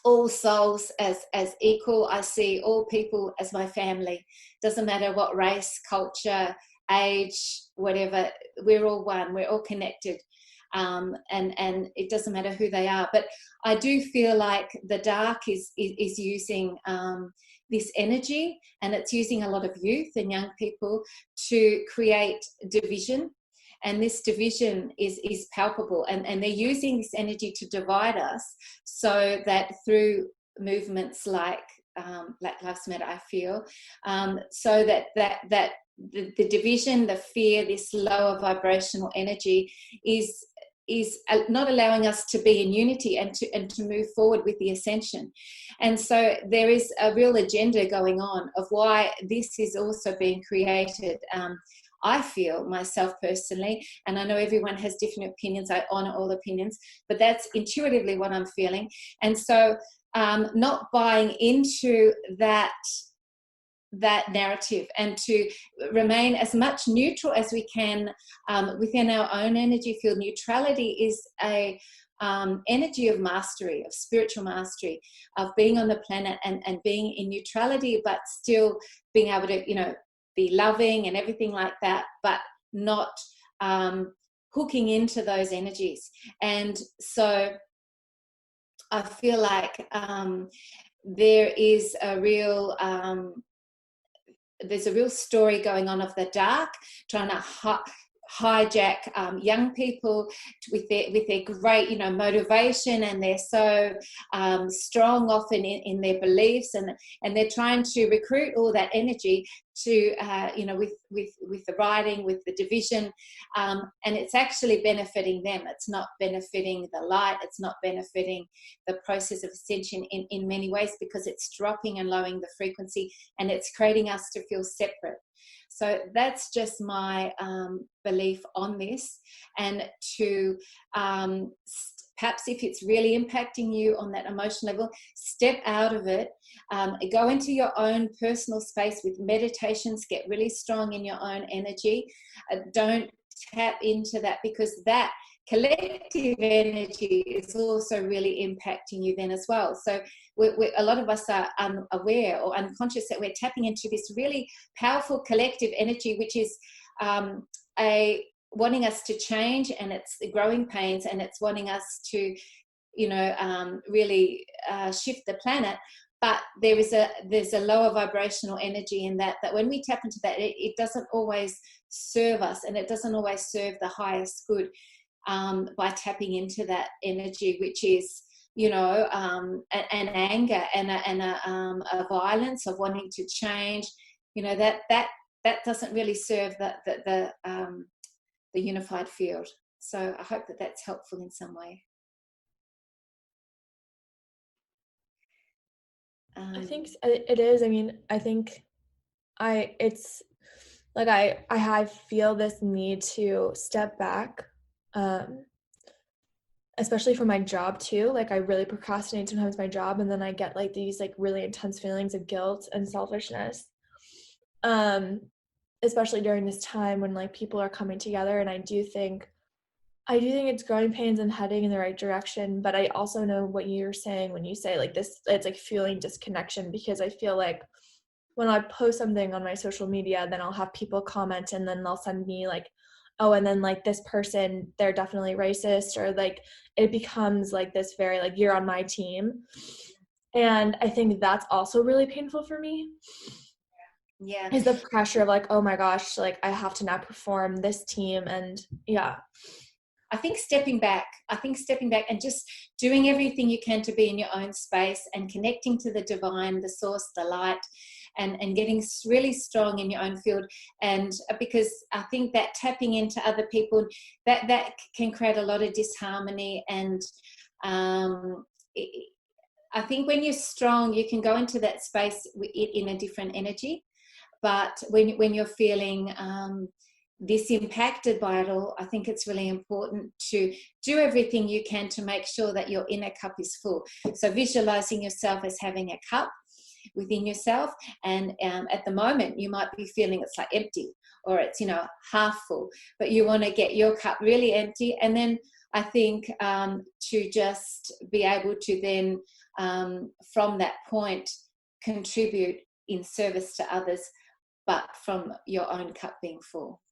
all souls as equal. I see all people as my family. Doesn't matter what race, culture, age, whatever, we're all one, we're all connected. And it doesn't matter who they are. But I do feel like the dark is using this energy, and it's using a lot of youth and young people to create division. And this division is palpable, and they're using this energy to divide us, so that through movements like Black Lives Matter, I feel, so that the division, the fear, this lower vibrational energy is not allowing us to be in unity and to move forward with the ascension. And so there is a real agenda going on of why this is also being created. I feel myself personally, and I know everyone has different opinions, I honor all opinions, but that's intuitively what I'm feeling. And so not buying into that narrative, and to remain as much neutral as we can within our own energy field. Neutrality is a energy of mastery, of spiritual mastery, of being on the planet and being in neutrality, but still being able to, you know, be loving and everything like that, but not hooking into those energies. And so I feel like there is a real there's a real story going on of the dark trying to hijack young people with their great, you know, motivation, and they're so strong often in their beliefs, and they're trying to recruit all that energy to you know, with the writing, with the division, and it's actually benefiting them. It's not benefiting the light, it's not benefiting the process of ascension in many ways, because it's dropping and lowering the frequency, and it's creating us to feel separate. So that's just my belief on this. And to perhaps, if it's really impacting you on that emotional level, step out of it, go into your own personal space with meditations, get really strong in your own energy. Don't tap into that, because that collective energy is also really impacting you then as well. So a lot of us are unaware or unconscious that we're tapping into this really powerful collective energy, which is wanting us to change, and it's the growing pains, and it's wanting us to, you know, really shift the planet. But there's a lower vibrational energy in that when we tap into that, it doesn't always serve us, and it doesn't always serve the highest good by tapping into that energy, which is, you know, an anger and a violence of wanting to change. You know, that doesn't really serve the unified field. So I hope that that's helpful in some way. I think it is. I mean, I think it's like I feel this need to step back, especially for my job too. Like I really procrastinate sometimes my job, and then I get like these like really intense feelings of guilt and selfishness, especially during this time when like people are coming together. And I do think it's growing pains and heading in the right direction. But I also know what you're saying when you say like this, it's like feeling disconnection, because I feel like when I post something on my social media, then I'll have people comment, and then they'll send me like, oh, and then like this person, they're definitely racist, or like it becomes like this very like, you're on my team. And I think that's also really painful for me. Yeah. is the pressure of like, oh my gosh, like I have to now perform this team. And yeah. I think stepping back and just doing everything you can to be in your own space and connecting to the divine, the source, the light, and getting really strong in your own field. And because I think that tapping into other people, that can create a lot of disharmony. And I think when you're strong, you can go into that space in a different energy. But when you're feeling this impacted by it all, I think it's really important to do everything you can to make sure that your inner cup is full. So visualizing yourself as having a cup within yourself, and at the moment you might be feeling it's like empty, or it's, you know, half full, but you want to get your cup really empty. And then I think to just be able to then from that point contribute in service to others, but from your own cup being full.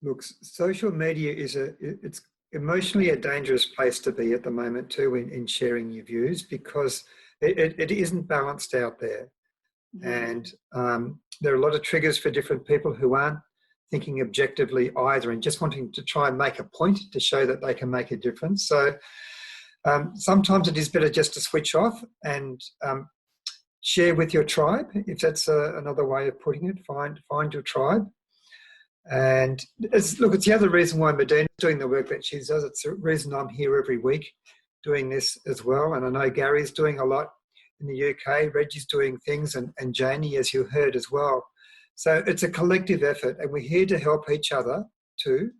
Look, social media it's emotionally a dangerous place to be at the moment too in sharing your views, because it isn't balanced out there. And there are a lot of triggers for different people who aren't thinking objectively either, and just wanting to try and make a point to show that they can make a difference. So sometimes it is better just to switch off and share with your tribe, if that's another way of putting it. Find your tribe. And it's the other reason why Medyhne is doing the work that she does. It's the reason I'm here every week doing this as well. And I know Gary's doing a lot in the UK, Reggie's doing things, and Janie, as you heard, as well. So it's a collective effort, and we're here to help each other too.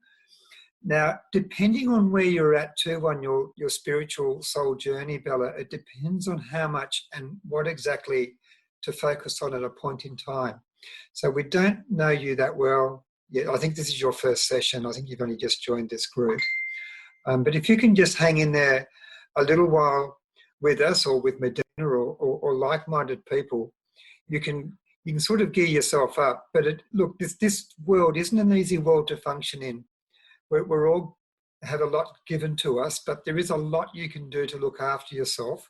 Now, depending on where you're at too on your spiritual soul journey, Bella, it depends on how much and what exactly to focus on at a point in time. So we don't know you that well yet. I think this is your first session. I think you've only just joined this group. But if you can just hang in there a little while with us, or with Medyhne, or like-minded people, you can sort of gear yourself up. But this world isn't an easy world to function in. We're all have a lot given to us, but there is a lot you can do to look after yourself.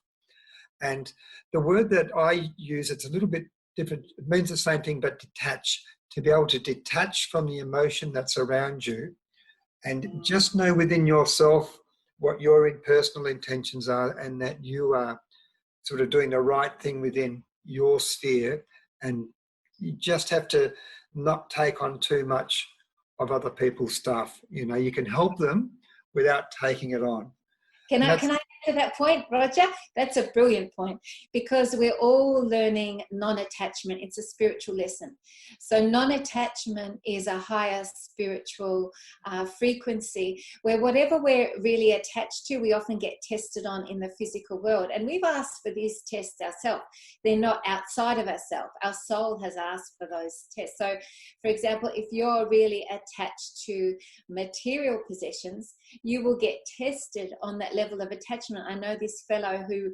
And the word that I use, it's a little bit different. It means the same thing, but detach. To be able to detach from the emotion that's around you, and just know within yourself what your personal intentions are, and that you are sort of doing the right thing within your sphere. And you just have to not take on too much of other people's stuff. You know, you can help them without taking it on. Can I add to that point, Roger? That's a brilliant point, because we're all learning non-attachment. It's a spiritual lesson. So non-attachment is a higher spiritual frequency, where whatever we're really attached to, we often get tested on in the physical world. And we've asked for these tests ourselves. They're not outside of ourselves. Our soul has asked for those tests. So, for example, if you're really attached to material possessions, you will get tested on that level of attachment. I know this fellow who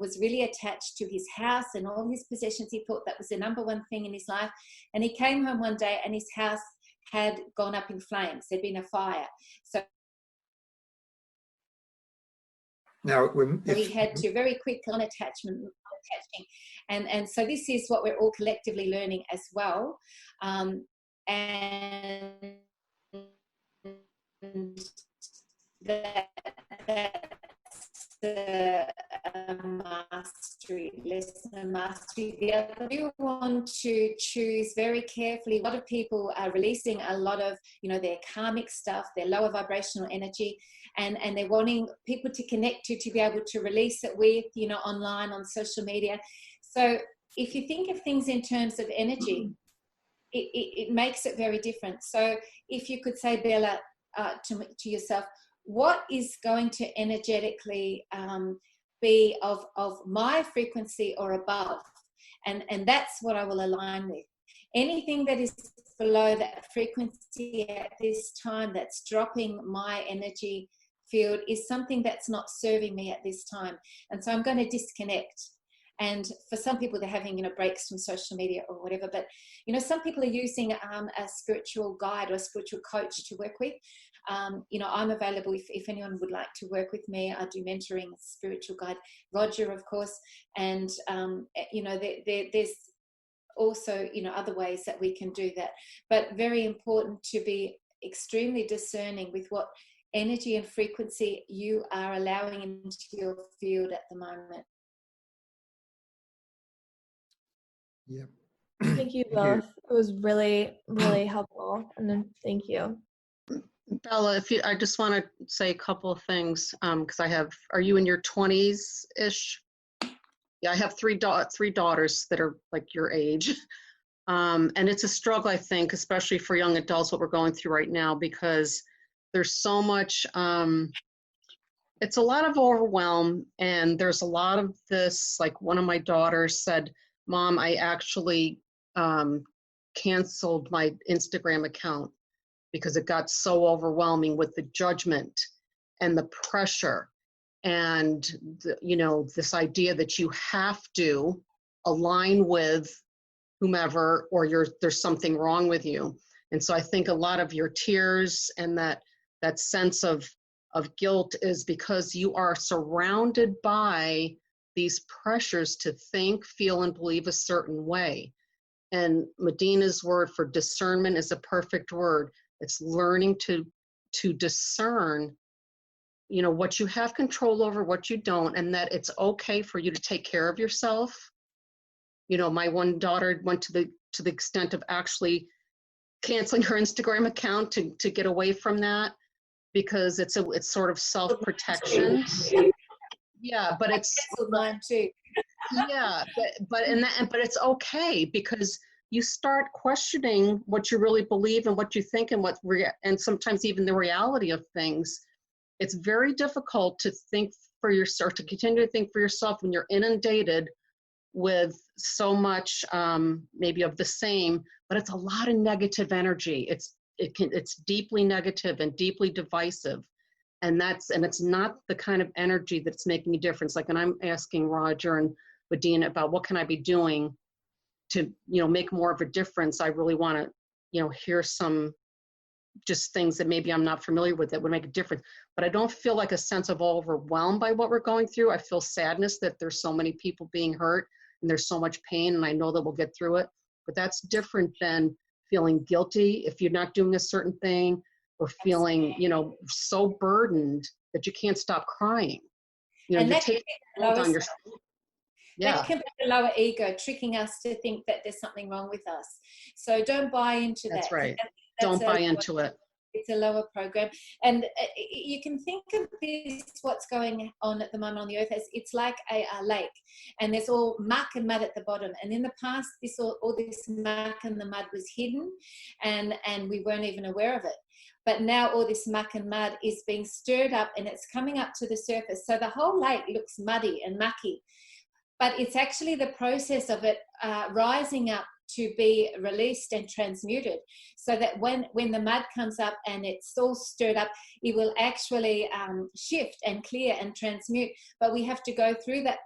was really attached to his house and all his possessions. He thought that was the number one thing in his life. And he came home one day and his house had gone up in flames. There'd been a fire. So now he had to very quick non-attachment, and so this is what we're all collectively learning as well. And that's the mastery. The other, you want to choose very carefully. A lot of people are releasing a lot of, their karmic stuff, their lower vibrational energy, and they're wanting people to connect to be able to release it with, online, on social media. So if you think of things in terms of energy, it makes it very different. So if you could say, Bella, to yourself, what is going to energetically be of my frequency or above? And that's what I will align with. Anything that is below that frequency at this time, that's dropping my energy field, is something that's not serving me at this time. And so I'm going to disconnect. And for some people, they're having, breaks from social media or whatever. But, some people are using a spiritual guide or a spiritual coach to work with. I'm available if anyone would like to work with me. I do mentoring, spiritual guide, Roger, of course. And, there's also, you know, other ways that we can do that. But very important to be extremely discerning with what energy and frequency you are allowing into your field at the moment. Yep. Thank you both. It was really, really helpful. And then thank you. Bella, I just want to say a couple of things, because are you in your 20s-ish? Yeah, I have three daughters that are like your age. And it's a struggle, I think, especially for young adults, what we're going through right now, because there's so much, it's a lot of overwhelm, and there's a lot of this, like one of my daughters said, Mom, I actually canceled my Instagram account because it got so overwhelming with the judgment and the pressure and this idea that you have to align with whomever or there's something wrong with you. And so I think a lot of your tears and that sense of guilt is because you are surrounded by these pressures to think, feel, and believe a certain way. And Medyhne's word for discernment is a perfect word. It's learning to discern, what you have control over, what you don't, and that it's okay for you to take care of yourself. My one daughter went to the extent of actually canceling her Instagram account to get away from that, because it's sort of self-protection. Yeah, but it's mine too. Yeah, but it's okay, because you start questioning what you really believe and what you think and sometimes even the reality of things. It's very difficult to think for yourself, to continue to think for yourself when you're inundated with so much maybe of the same, but it's a lot of negative energy. It's deeply negative and deeply divisive. And it's not the kind of energy that's making a difference. Like when I'm asking Roger and Medyhne about what can I be doing to, make more of a difference, I really want to, hear some just things that maybe I'm not familiar with that would make a difference. But I don't feel like a sense of overwhelmed by what we're going through. I feel sadness that there's so many people being hurt and there's so much pain, and I know that we'll get through it. But that's different than feeling guilty if you're not doing a certain thing, or feeling, so burdened that you can't stop crying. And you take on your. Yeah. That can be the lower ego tricking us to think that there's something wrong with us. So don't buy into that. That's right. Don't buy into it. It's a lower program. And you can think of this, what's going on at the moment on the earth, as it's like a lake, and there's all muck and mud at the bottom. And in the past, all this muck and the mud was hidden, and we weren't even aware of it. But now all this muck and mud is being stirred up, and it's coming up to the surface. So the whole lake looks muddy and mucky. But it's actually the process of it rising up to be released and transmuted, so that when the mud comes up and it's all stirred up, it will actually shift and clear and transmute. But we have to go through that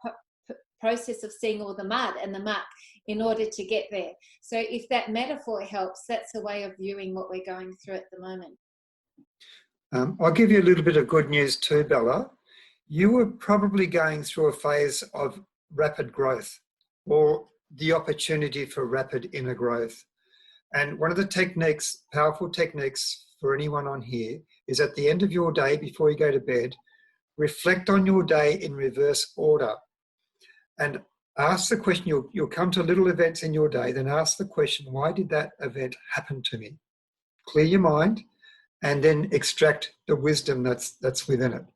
process of seeing all the mud and the muck in order to get there. So if that metaphor helps, that's a way of viewing what we're going through at the moment. I'll give you a little bit of good news too, Bella. You were probably going through a phase of rapid growth, or the opportunity for rapid inner growth. And one of the techniques, powerful techniques for anyone on here, is at the end of your day, before you go to bed, reflect on your day in reverse order. And ask the question, you'll come to little events in your day, then ask the question, why did that event happen to me? Clear your mind, and then extract the wisdom that's within it.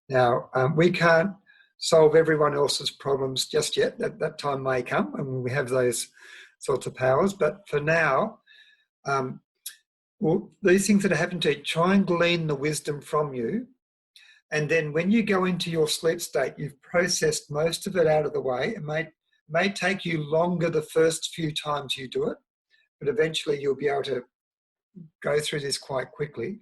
Now, we can't solve everyone else's problems just yet. That time may come when we have those sorts of powers. But for now, these things that are happening to you, try and glean the wisdom from you. And then when you go into your sleep state, you've processed most of it out of the way. It may take you longer the first few times you do it, but eventually you'll be able to go through this quite quickly.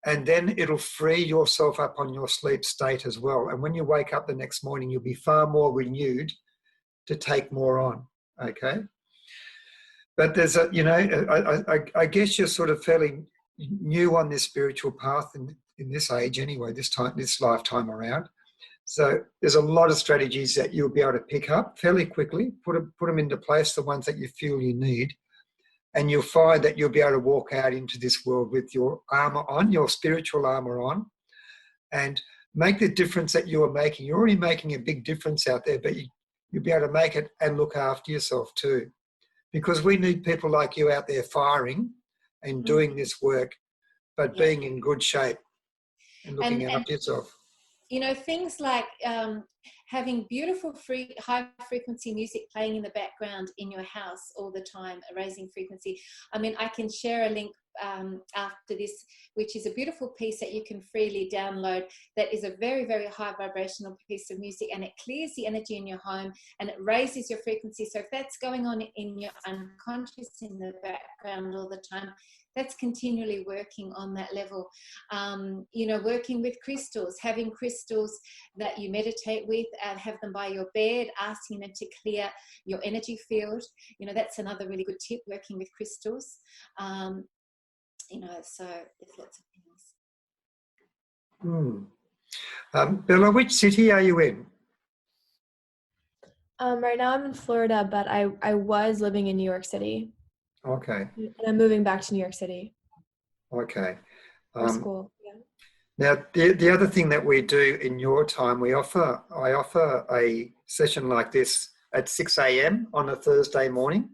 And then it'll free yourself up on your sleep state as well. And when you wake up the next morning, you'll be far more renewed to take more on, okay? But there's I guess you're sort of fairly new on this spiritual path in this age anyway, this lifetime around. So there's a lot of strategies that you'll be able to pick up fairly quickly, put them into place, the ones that you feel you need, and you'll find that you'll be able to walk out into this world with your armour on, your spiritual armour on, and make the difference that you are making. You're already making a big difference out there, but you'll be able to make it and look after yourself too. Because we need people like you out there firing and doing this work, but being in good shape and looking after yourself. You know, things like having beautiful high frequency music playing in the background in your house all the time, raising frequency. I mean, I can share a link after this, which is a beautiful piece that you can freely download, that is a very, very high vibrational piece of music, and it clears the energy in your home and it raises your frequency. So if that's going on in your unconscious in the background all the time, that's continually working on that level. You know, working with crystals, having crystals that you meditate with, and have them by your bed, asking them to clear your energy field. You know, that's another really good tip, working with crystals. You know, so there's lots of things. Bella, which city are you in? Right now I'm in Florida, but I was living in New York City. Okay. And I'm moving back to New York City. Okay. For school. Yeah. Now, the other thing that we do in your time, I offer a session like this at 6 a.m. on a Thursday morning,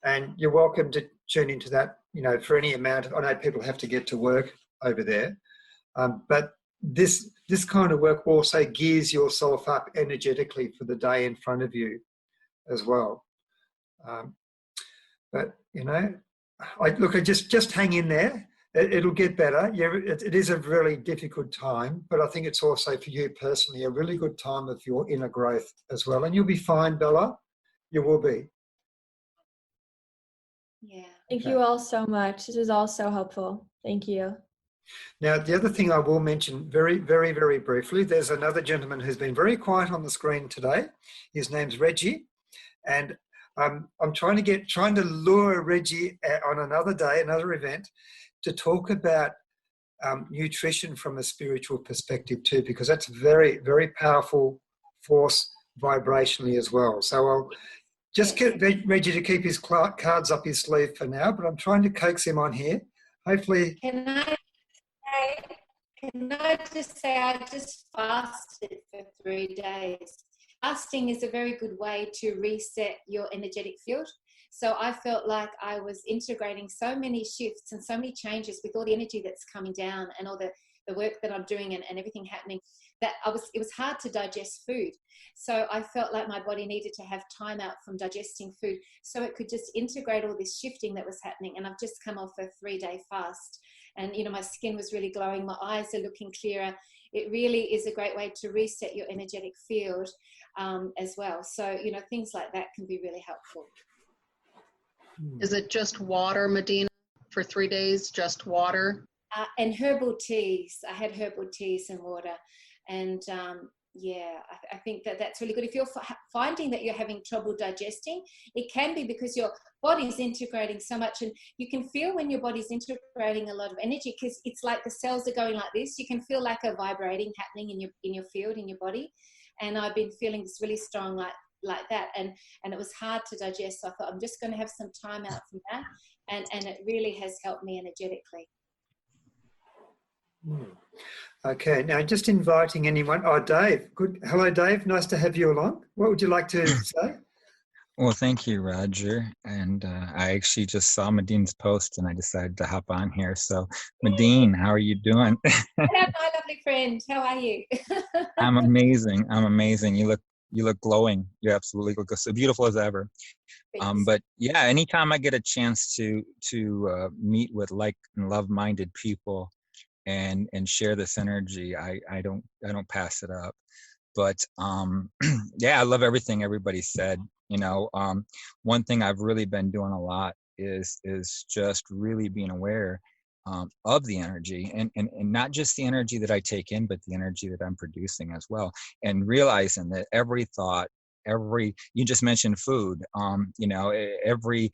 and you're welcome to tune into that, you know, for any amount. I know people have to get to work over there, but this kind of work also gears yourself up energetically for the day in front of you as well. But, you know, just hang in there. It'll get better. Yeah, it is a really difficult time, but I think it's also for you personally a really good time of your inner growth as well. And you'll be fine, Bella. You will be. Yeah. Thank you all so much. This was all so helpful. Thank you. Now, the other thing I will mention very, very, very briefly, there's another gentleman who's been very quiet on the screen today. His name's Reggie, and I'm trying to lure Reggie on another day, another event, to talk about nutrition from a spiritual perspective too, because that's very, very powerful force vibrationally as well. So I'll just get Reggie to keep his cards up his sleeve for now, but I'm trying to coax him on here. Hopefully. Can I just say I just fasted for 3 days. Fasting is a very good way to reset your energetic field. So I felt like I was integrating so many shifts and so many changes with all the energy that's coming down and all the work that I'm doing and everything happening, that it was hard to digest food. So I felt like my body needed to have time out from digesting food so it could just integrate all this shifting that was happening. And I've just come off a 3-day fast, and, you know, my skin was really glowing. My eyes are looking clearer. It really is a great way to reset your energetic field as well. So, you know, things like that can be really helpful. Is it just water, Medyhne, for 3 days? Just water? And herbal teas. I had herbal teas and water. And yeah, I think that's really good. If you're finding that you're having trouble digesting, it can be because your body's integrating so much, and you can feel when your body's integrating a lot of energy, because it's like the cells are going like this. You can feel like a vibrating happening in your field, in your body. And I've been feeling this really strong like that, and it was hard to digest. So I thought I'm just going to have some time out from that, and it really has helped me energetically. Okay, now just inviting anyone. Oh, Dave. Good. Hello, Dave. Nice to have you along. What would you like to say? Well, thank you, Roger. And I actually just saw Medyhne's post and I decided to hop on here. So, Medyhne, how are you doing? Hello, my lovely friend. How are you? I'm amazing. I'm amazing. You look glowing. You absolutely look so beautiful as ever. But yeah, anytime I get a chance to meet with like and love-minded people and share this energy, I don't pass it up. But yeah, I love everything everybody said. You know, one thing I've really been doing a lot is just really being aware of the energy, and not just the energy that I take in, but the energy that I'm producing as well, and realizing that every thought, you just mentioned food, you know, every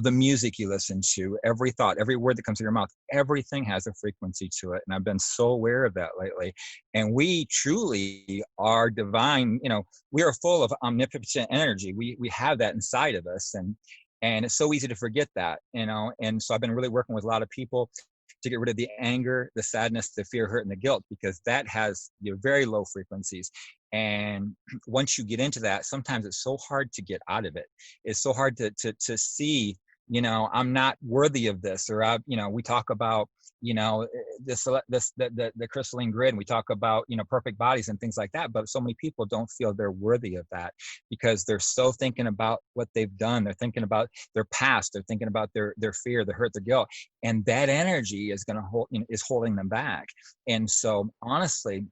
the music you listen to, every thought, every word that comes to your mouth, everything has a frequency to it. And I've been so aware of that lately. And we truly are divine. You know, we are full of omnipotent energy. We have that inside of us. And it's so easy to forget that, you know. And so I've been really working with a lot of people to get rid of the anger, the sadness, the fear, hurt, and the guilt, because that has very low frequencies. And once you get into that, sometimes it's so hard to get out of it. It's so hard to see, you know, I'm not worthy of this, or you know, we talk about, you know, the crystalline grid, and we talk about, you know, perfect bodies and things like that. But so many people don't feel they're worthy of that because they're so thinking about what they've done. They're thinking about their past. They're thinking about their fear, the hurt, the guilt, and that energy is going to hold, you know, is holding them back. And so honestly,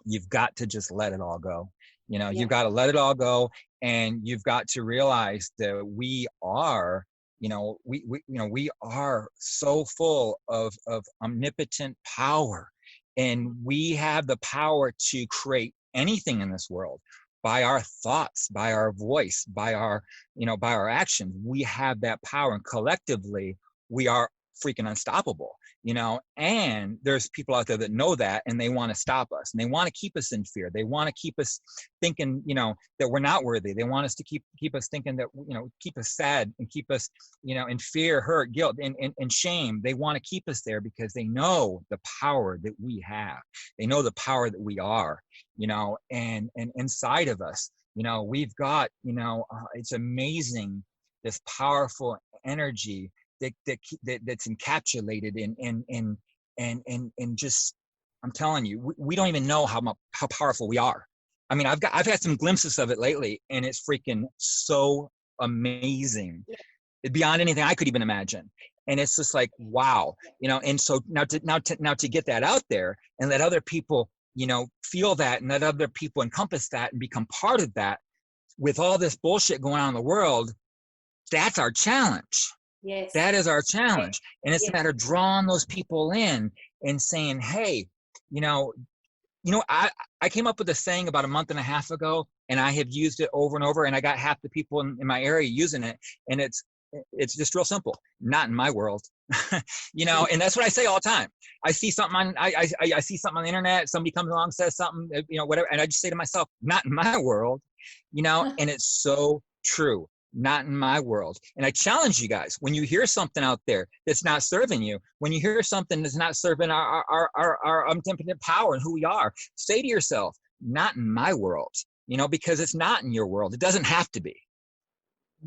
you've got to just let it all go. You know, you've got to let it all go, and you've got to realize that we are, you know, we are so full of omnipotent power, and we have the power to create anything in this world by our thoughts, by our voice, by our, you know, by our actions. We have that power, and collectively we are freaking unstoppable, you know. And there's people out there that know that, and they want to stop us, and they want to keep us in fear. They want to keep us thinking, you know, that we're not worthy. They want us to keep us thinking that, you know, keep us sad and keep us, you know, in fear, hurt, guilt, and shame. They want to keep us there because they know the power that we have. They know the power that we are, you know, and inside of us, you know, we've got, you know, it's amazing, this powerful energy that's encapsulated in just, I'm telling you, we don't even know how powerful we are. I mean, I've had some glimpses of it lately, and it's freaking so amazing, beyond anything I could even imagine. And it's just like, wow, you know. And so now to get that out there and let other people, you know, feel that, and let other people encompass that and become part of that, with all this bullshit going on in the world, that's our challenge. Yes. That is our challenge. And it's a matter of drawing those people in and saying, hey, you know, I came up with a saying about a month and a half ago, and I have used it over and over, and I got half the people in my area using it. And it's just real simple. Not in my world. You know, and that's what I say all the time. I see something on, I see something on the internet, somebody comes along, says something, you know, whatever. And I just say to myself, not in my world, you know. And it's so true. Not in my world. And I challenge you guys, when you hear something out there that's not serving you, when you hear something that's not serving our omnipotent power and who we are, say to yourself, not in my world, you know, because it's not in your world. It doesn't have to be.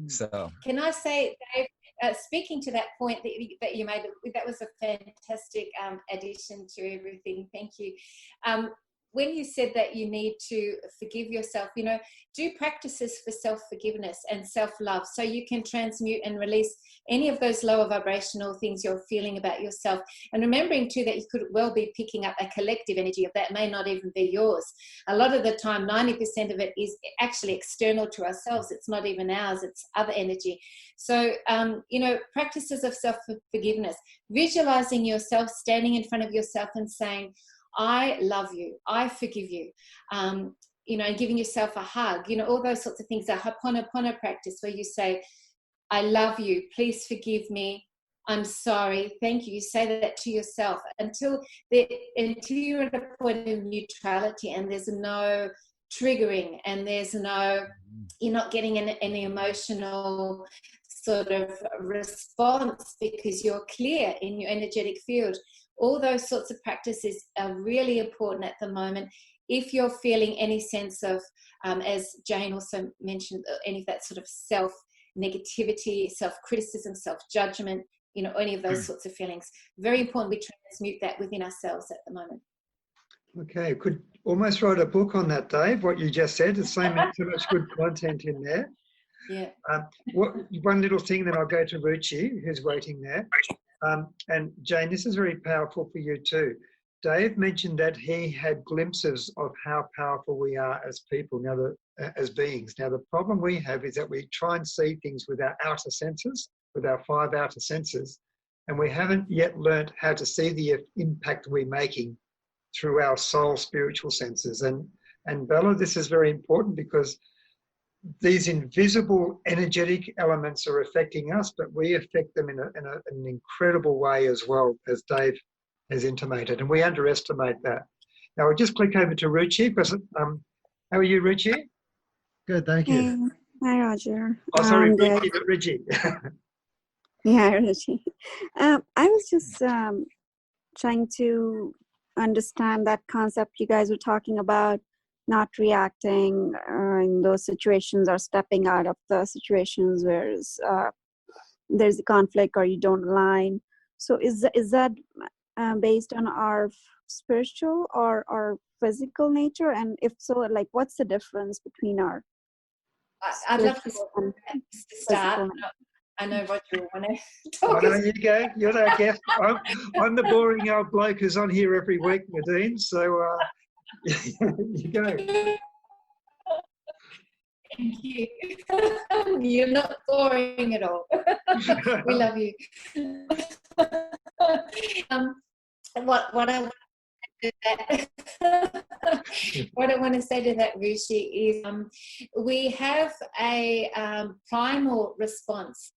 So can I say, Dave, speaking to that point that you made, that was a fantastic addition to everything. Thank you. When you said that you need to forgive yourself, you know, do practices for self-forgiveness and self-love so you can transmute and release any of those lower vibrational things you're feeling about yourself. And remembering too that you could well be picking up a collective energy of that may not even be yours. A lot of the time, 90% of it is actually external to ourselves. It's not even ours, it's other energy. So, you know, practices of self-forgiveness, visualizing yourself, standing in front of yourself and saying, I love you, I forgive you, you know, and giving yourself a hug, you know, all those sorts of things. A Ho'oponopono practice where you say, I love you, please forgive me, I'm sorry, thank you. You say that to yourself until you're at a point of neutrality and there's no triggering and there's no, you're not getting any emotional sort of response because you're clear in your energetic field. All those sorts of practices are really important at the moment. If you're feeling any sense of, as Jane also mentioned, any of that sort of self-negativity, self-criticism, self-judgment, you know, any of those sorts of feelings, very important we transmute that within ourselves at the moment. Okay, could almost write a book on that, Dave, what you just said. There's so much good content in there. Yeah. One little thing, then I'll go to Ruchi, who's waiting there. And Jane, this is very powerful for you too. Dave mentioned that he had glimpses of how powerful we are as people, as beings. Now, the problem we have is that we try and see things with our outer senses, with our 5 outer senses, and we haven't yet learnt how to see the impact we're making through our soul spiritual senses. And Bella, this is very important because these invisible energetic elements are affecting us, but we affect them in an incredible way as well, as Dave has intimated, and we underestimate that. Now we'll just click over to Ruchi, because how are you, Ruchi? Good, thank you. Hey, hi Roger. Oh, sorry, Good. Ruchi, but Ruchi. Yeah, Richie. I was just trying to understand that concept you guys were talking about, not reacting in those situations or stepping out of the situations where there's a conflict or you don't align. So is that based on our spiritual or physical nature? And if so, like, what's the difference between our I'd love to spiritual and start. physical? I know Roger will want to Oh, talk. no, you go. You're our guest. I'm the boring old bloke who's on here every week, Medyhne. So you go. Thank you. You're not boring at all. We love you. What I what I want to say to that, Rishi, is we have a primal response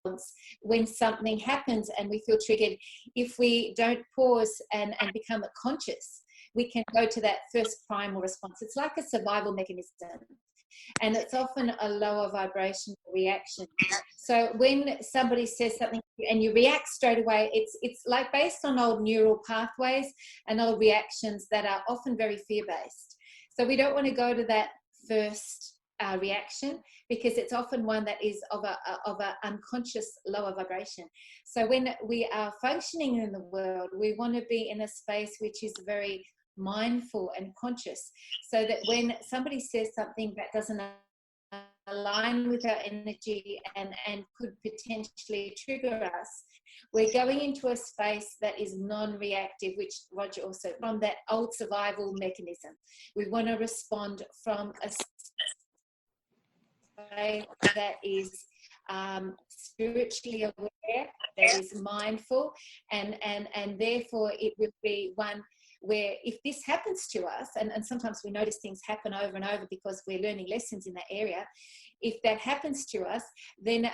when something happens and we feel triggered. If we don't pause and become conscious, we can go to that first primal response. It's like a survival mechanism. And it's often a lower vibration reaction. So when somebody says something and you react straight away, it's like based on old neural pathways and old reactions that are often very fear-based. So we don't want to go to that first reaction, because it's often one that is of a unconscious lower vibration. So when we are functioning in the world, we want to be in a space which is very mindful and conscious, so that when somebody says something that doesn't align with our energy and could potentially trigger us, we're going into a space that is non-reactive, which Roger also, from that old survival mechanism. We want to respond from a space that is spiritually aware, that is mindful, and therefore it will be one where if this happens to us, and sometimes we notice things happen over and over because we're learning lessons in that area, if that happens to us, then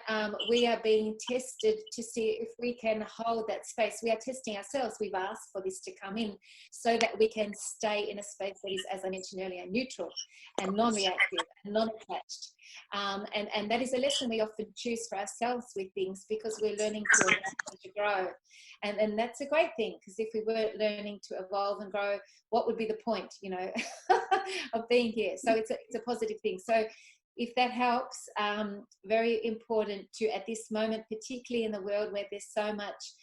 we are being tested to see if we can hold that space. We are testing ourselves. We've asked for this to come in so that we can stay in a space that is, as I mentioned earlier, neutral and non-reactive and non-attached. And that is a lesson we often choose for ourselves with things, because we're learning to evolve and to grow. And that's a great thing, because if we weren't learning to evolve and grow, what would be the point, you know, of being here? So it's a positive thing. So if that helps, very important to, at this moment, particularly in the world where there's so much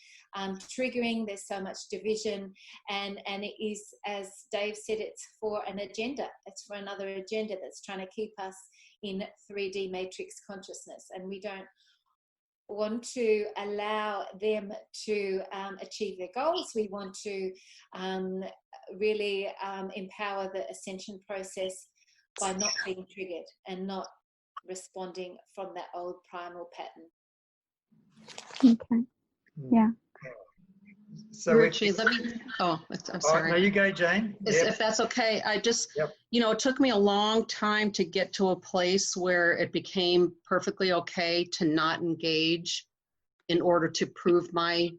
triggering, there's so much division, and it is, as Dave said, it's for an agenda. It's for another agenda that's trying to keep us in 3D matrix consciousness, and we don't want to allow them to achieve their goals. We want to really empower the ascension process by not being triggered and not responding from that old primal pattern. Okay. Yeah. So Richie, let me, I'm sorry. No, you go, Jane. If that's okay, I just, you know, it took me a long time to get to a place where it became perfectly okay to not engage in order to prove my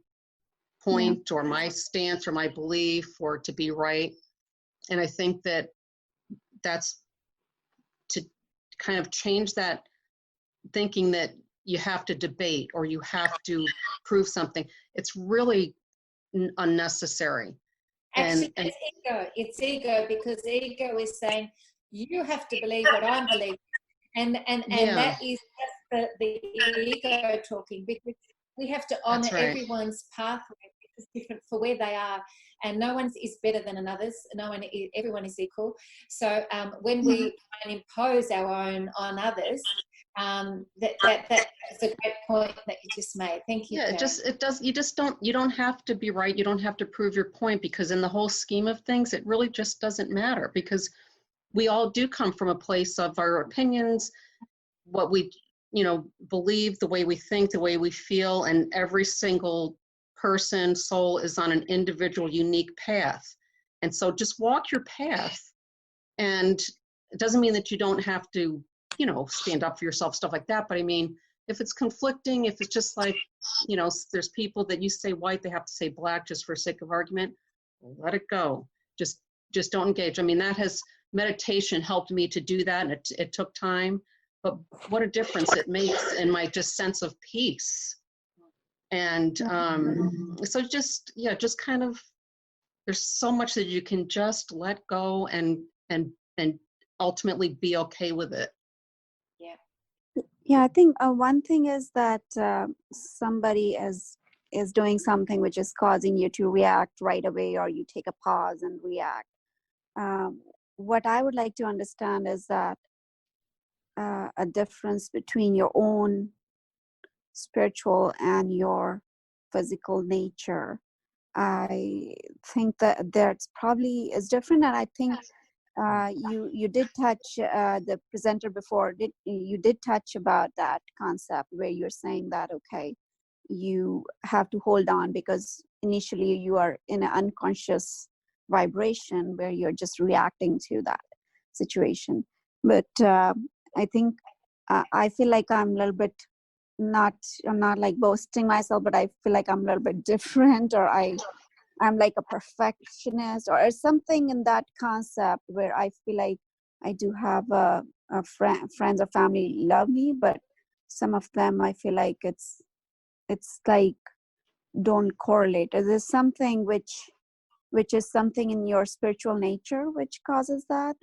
point or my stance or my belief or to be right. And I think that that's to kind of change that thinking that you have to debate or you have to prove something. It's really unnecessary. Actually, it's ego, because ego is saying you have to believe what I believe, and that is just the ego talking, because we have to honor everyone's pathway. It's different for where they are, and no one is better than another's. Everyone is equal. So when we try and impose our own on others, that's a great point that you just made. Thank you. Yeah, you don't have to be right. You don't have to prove your point, because in the whole scheme of things, it really just doesn't matter, because we all do come from a place of our opinions, what we, you know, believe, the way we think, the way we feel, and every single person, soul is on an individual, unique path. And so just walk your path. And it doesn't mean that you don't have to stand up for yourself, stuff like that. But I mean, if it's conflicting, if it's just like, there's people that you say white, they have to say black just for sake of argument, let it go. Just don't engage. I mean, meditation helped me to do that, and it took time, but what a difference it makes in my just sense of peace. And so just kind of, there's so much that you can just let go and ultimately be okay with it. Yeah, I think one thing is that somebody is doing something which is causing you to react right away, or you take a pause and react. What I would like to understand is that a difference between your own spiritual and your physical nature. I think that that's probably is different, and I think you did touch the presenter before. You did touch about that concept where you're saying that you have to hold on because initially you are in an unconscious vibration where you're just reacting to that situation. But I think I feel like I'm a little bit I'm not like boasting myself, but I feel like I'm a little bit different, or I'm like a perfectionist or something in that concept where I feel like I do have friends or family love me, but some of them I feel like it's like don't correlate. Is there something which is something in your spiritual nature which causes that,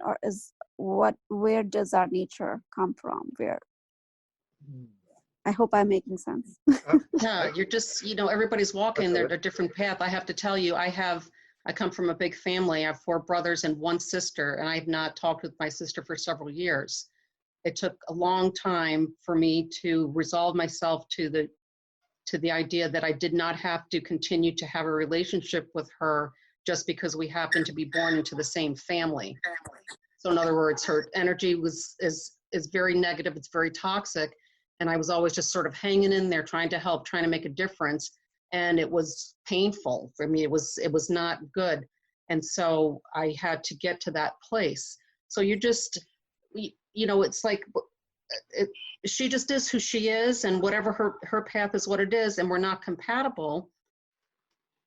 or where does our nature come from? I hope I'm making sense. Yeah, you're just, everybody's walking their different path. I have to tell you, I come from a big family. I have 4 brothers and 1 sister, and I have not talked with my sister for several years. It took a long time for me to resolve myself to the idea that I did not have to continue to have a relationship with her just because we happened to be born into the same family. So in other words, her energy is very negative. It's very toxic. And I was always just sort of hanging in there, trying to help, trying to make a difference. And it was painful for me. It was not good. And so I had to get to that place. So you just, it's like, she just is who she is, and whatever her path is what it is, and we're not compatible.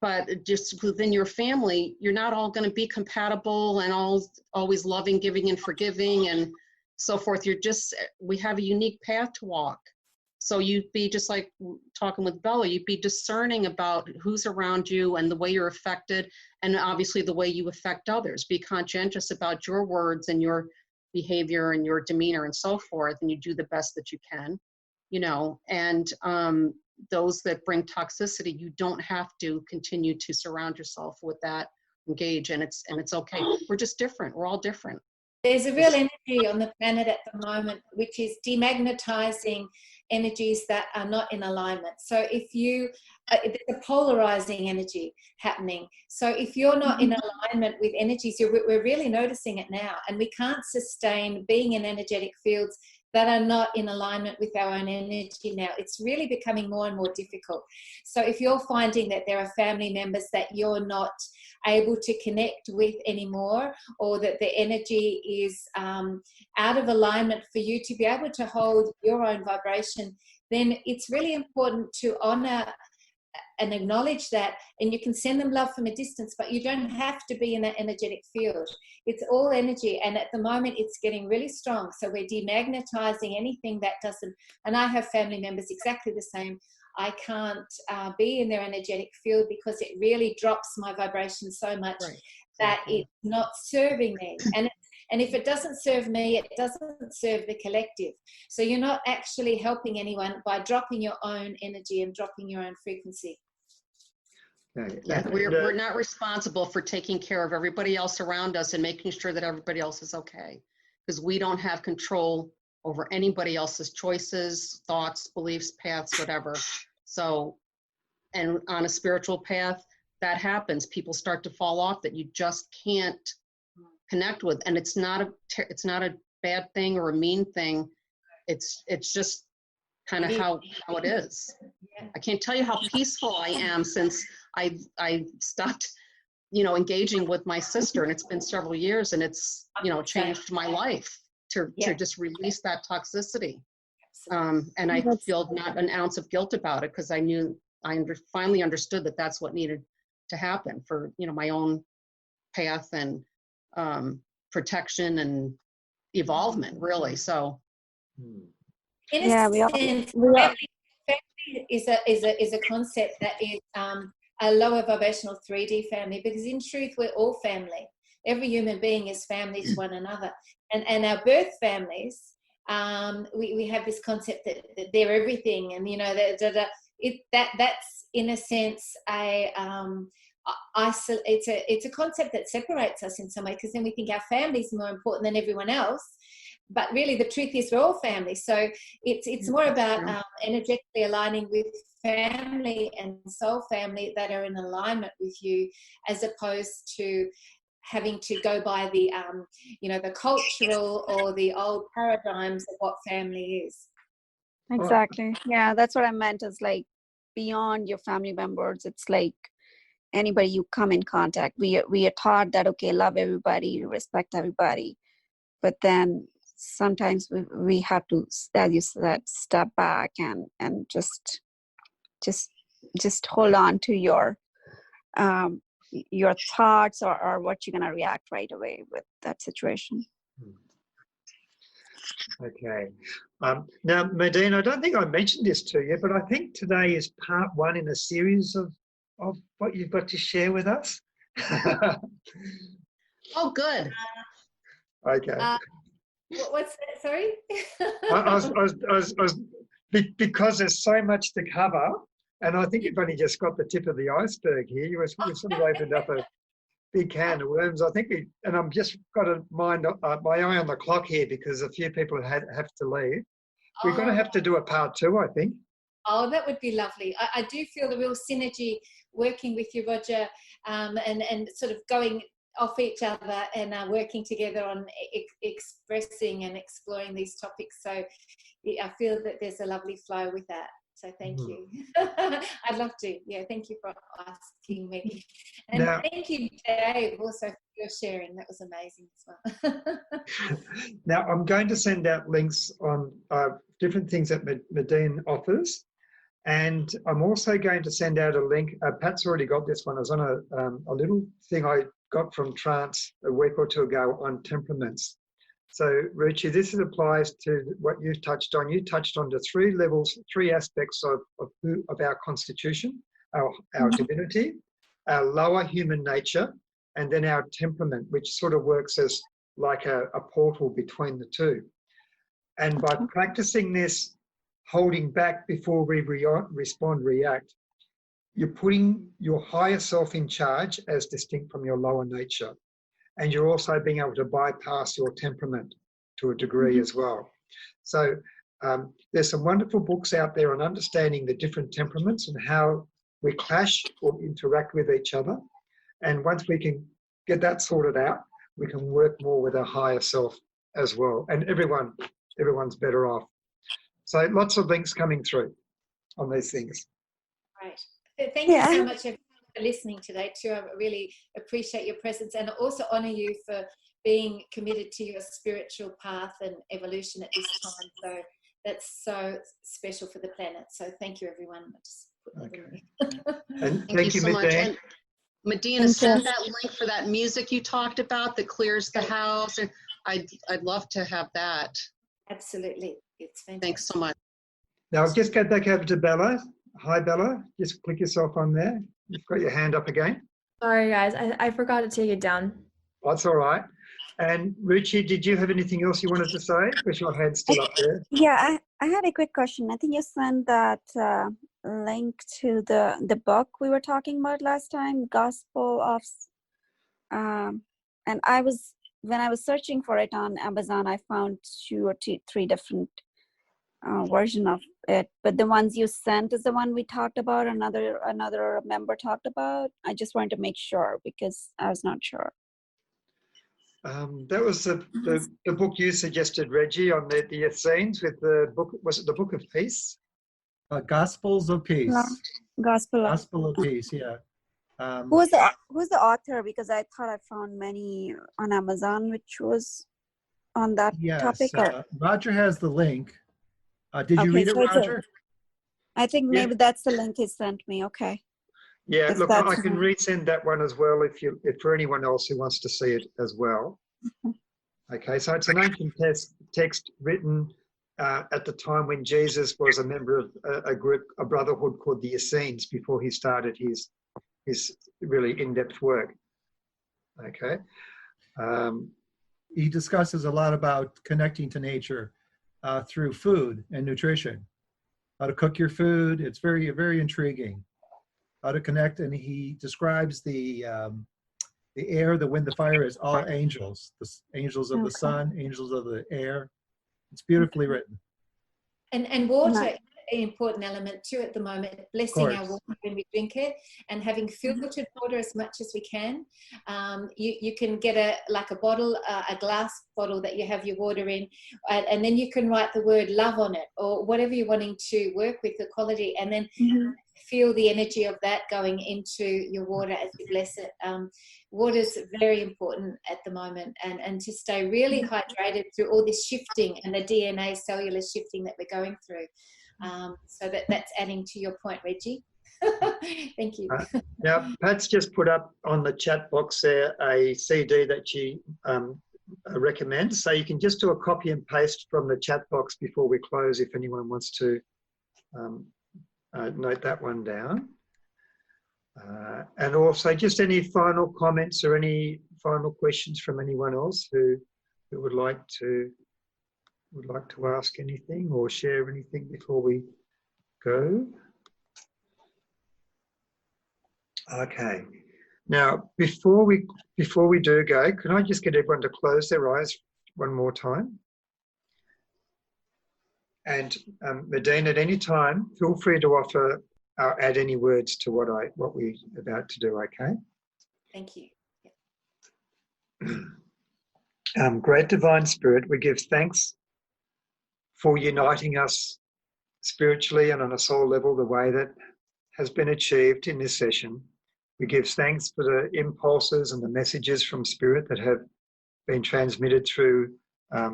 But just within your family, you're not all going to be compatible and always loving, giving, and forgiving, and so forth. We have a unique path to walk. So you'd be just like talking with Bella, you'd be discerning about who's around you and the way you're affected, and obviously the way you affect others. Be conscientious about your words and your behavior and your demeanor and so forth, and you do the best that you can, and those that bring toxicity, you don't have to continue to surround yourself with that, engage, and it's okay. We're just different. We're all different. There's a real energy on the planet at the moment, which is demagnetizing energies that are not in alignment. So if there's a polarizing energy happening. So if you're not in alignment with energies, we're really noticing it now. And we can't sustain being in energetic fields that are not in alignment with our own energy now. It's really becoming more and more difficult. So if you're finding that there are family members that you're not able to connect with anymore, or that the energy is out of alignment for you to be able to hold your own vibration, then it's really important to honor and acknowledge that, and you can send them love from a distance, but you don't have to be in that energetic field. It's all energy, and at the moment it's getting really strong, so we're demagnetizing anything that doesn't. And I have family members exactly the same. I can't be in their energetic field because it really drops my vibration so much that it's not serving me. And if it doesn't serve me, it doesn't serve the collective. So you're not actually helping anyone by dropping your own energy and dropping your own frequency. Yeah, we're not responsible for taking care of everybody else around us and making sure that everybody else is okay, because we don't have control over anybody else's choices, thoughts, beliefs, paths, whatever. So, and on a spiritual path, that happens. People start to fall off that you just can't connect with, and it's not a bad thing or a mean thing. It's just kind of how it is. I can't tell you how peaceful I am since I stopped, engaging with my sister, and it's been several years, and it's, changed my life to just release that toxicity. And I That's- feel not an ounce of guilt about it, because I knew finally understood that that's what needed to happen for, you know, my own path and protection and evolvement, really. So In Yeah, a we are. sense, We are. family is a concept that is a lower vibrational 3D family, because in truth we're all family. Every human being is family to one another, and our birth families, we have this concept that they're everything, and you know that's in a sense it's a concept that separates us in some way, because then we think our family is more important than everyone else. But really, the truth is we're all family. So it's more about energetically aligning with family and soul family that are in alignment with you, as opposed to having to go by the the cultural or the old paradigms of what family is. Exactly. Yeah, that's what I meant. Is like beyond your family members. It's like anybody you come in contact. We are taught that, okay, love everybody, respect everybody, but then sometimes we have to, as you said, step back and just hold on to your thoughts or what you're gonna react right away with that situation. Okay. Now, Medyhne, I don't think I mentioned this to you, but I think today is part one in a series of what you've got to share with us. oh, good. Okay. What's that? Sorry. Because there's so much to cover, and I think you've only just got the tip of the iceberg here. You've sort of opened up a big can of worms. I think and I'm just got my eye on the clock here, because a few people have to leave. We're going to have to do a part two, I think. Oh, that would be lovely. I do feel the real synergy working with you, Roger, and sort of going off each other and working together on expressing and exploring these topics. So I feel that there's a lovely flow with that. So thank you. I'd love to. Yeah, thank you for asking me. And now, thank you, Dave, also for your sharing. That was amazing as well. Now, I'm going to send out links on different things that Medyhne offers. And I'm also going to send out a link. Pat's already got this one. I was on a little thing I got from Trance a week or two ago on temperaments. So, Ruchi, this applies to what you've touched on. You touched on the three levels, three aspects of our constitution, our divinity, our lower human nature, and then our temperament, which sort of works as like a portal between the two. And by practicing this, holding back before we react, you're putting your higher self in charge as distinct from your lower nature. And you're also being able to bypass your temperament to a degree as well. So there's some wonderful books out there on understanding the different temperaments and how we clash or interact with each other. And once we can get that sorted out, we can work more with our higher self as well. And everyone's better off. So lots of links coming through on these things. Right. Thank you so much for listening today too. I really appreciate your presence, and also honor you for being committed to your spiritual path and evolution at this time. So that's so special for the planet. So thank you, everyone. And thank you so much. Medyhne. And Medyhne, send that link for that music you talked about that clears the house. And I'd love to have that. Absolutely. It's fantastic. Thanks so much. Now I'll just go back over to Bella. Hi, Bella. Just click yourself on there. You've got your hand up again. Sorry, guys. I forgot to take it down. That's all right. And Ruchi, did you have anything else you wanted to say? Because your hand's still up there. Yeah, I had a quick question. I think you sent that link to the book we were talking about last time, Gospel of, and when I was searching for it on Amazon, I found 2 or 3 different version of it, but the ones you sent is the one we talked about, another member talked about. I just wanted to make sure because I was not sure. That was the book you suggested, Reggie, on the Essenes with the book. Was it the Book of Peace? Gospels of Peace. Gospel of Peace, yeah. Who's the author? Because I thought I found many on Amazon, which was on that topic? Yes, Or Roger has the link. Did you okay, read it, so it's Roger? I think Yeah. maybe that's the link he sent me. Okay. Yeah, If look, I that's can resend that one as well if for anyone else who wants to see it as well. Okay, so it's an ancient text written at the time when Jesus was a member of a group, a brotherhood called the Essenes, before he started his really in-depth work. Okay. He discusses a lot about connecting to nature through food and nutrition. How to cook your food. It's very, very intriguing. How to connect, and he describes the air, the wind, the fire as all angels. The angels of the sun, angels of the air. It's beautifully written. And water is an important element too at the moment, blessing our water when we drink it and having filtered water as much as we can. You can get a bottle, a glass bottle that you have your water in, and then you can write the word love on it or whatever you're wanting to work with, the quality, and then feel the energy of that going into your water as you bless it. Water is very important at the moment, and to stay really hydrated through all this shifting and the DNA cellular shifting that we're going through. So that's adding to your point, Reggie. Thank you. Now, Pat's just put up on the chat box there a CD that she recommends. So you can just do a copy and paste from the chat box before we close if anyone wants to note that one down. And also just any final comments or any final questions from anyone else who would like to ask anything or share anything before we go. Okay. Now, before we do go, can I just get everyone to close their eyes one more time? And Medyhne, at any time, feel free to offer add any words to what we're about to do. Okay. Thank you. Great Divine Spirit, we give thanks for uniting us spiritually and on a soul level the way that has been achieved in this session. We give thanks for the impulses and the messages from Spirit that have been transmitted through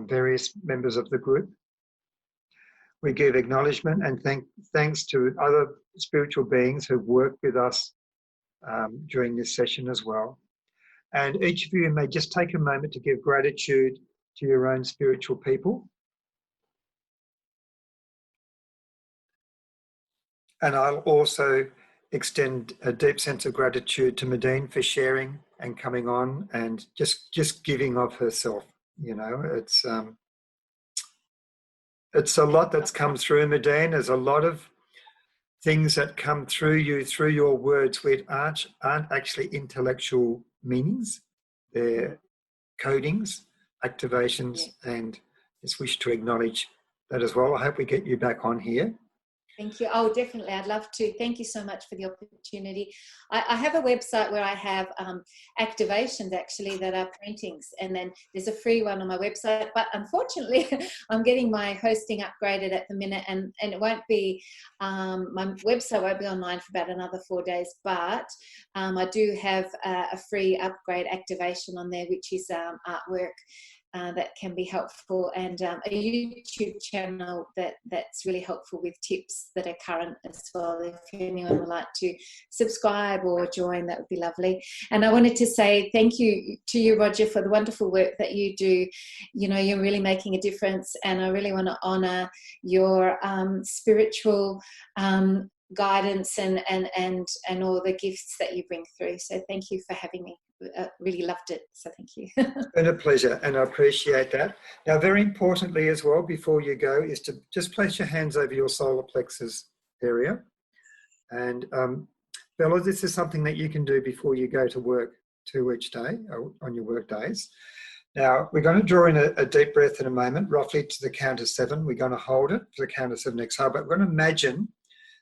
various members of the group. We give acknowledgement and thanks to other spiritual beings who've worked with us during this session as well. And each of you may just take a moment to give gratitude to your own spiritual people. And I'll also extend a deep sense of gratitude to Medyhne for sharing and coming on and just giving of herself. You know, it's a lot that's come through, Medyhne. There's a lot of things that come through you, through your words, which aren't actually intellectual meanings. They're codings, activations, and just wish to acknowledge that as well. I hope we get you back on here. Thank you. Oh, definitely. I'd love to. Thank you so much for the opportunity. I have a website where I have activations actually that are paintings, and then there's a free one on my website. But unfortunately, I'm getting my hosting upgraded at the minute, and it won't be, my website won't be online for about another 4 days. But I do have a free upgrade activation on there, which is artwork. That can be helpful, and a YouTube channel that's really helpful with tips that are current as well. If anyone would like to subscribe or join, that would be lovely. And I wanted to say thank you to you, Roger, for the wonderful work that you do. You know, you're really making a difference, and I really want to honour your spiritual guidance and all the gifts that you bring through. So thank you for having me. Really loved it, so thank you. It's been a pleasure, and I appreciate that. Now, very importantly as well, before you go, is to just place your hands over your solar plexus area. And Bella, this is something that you can do before you go to work each day, on your work days. Now, we're going to draw in a deep breath in a moment, roughly to the count of 7. We're going to hold it for the count of 7 exhale, but we're going to imagine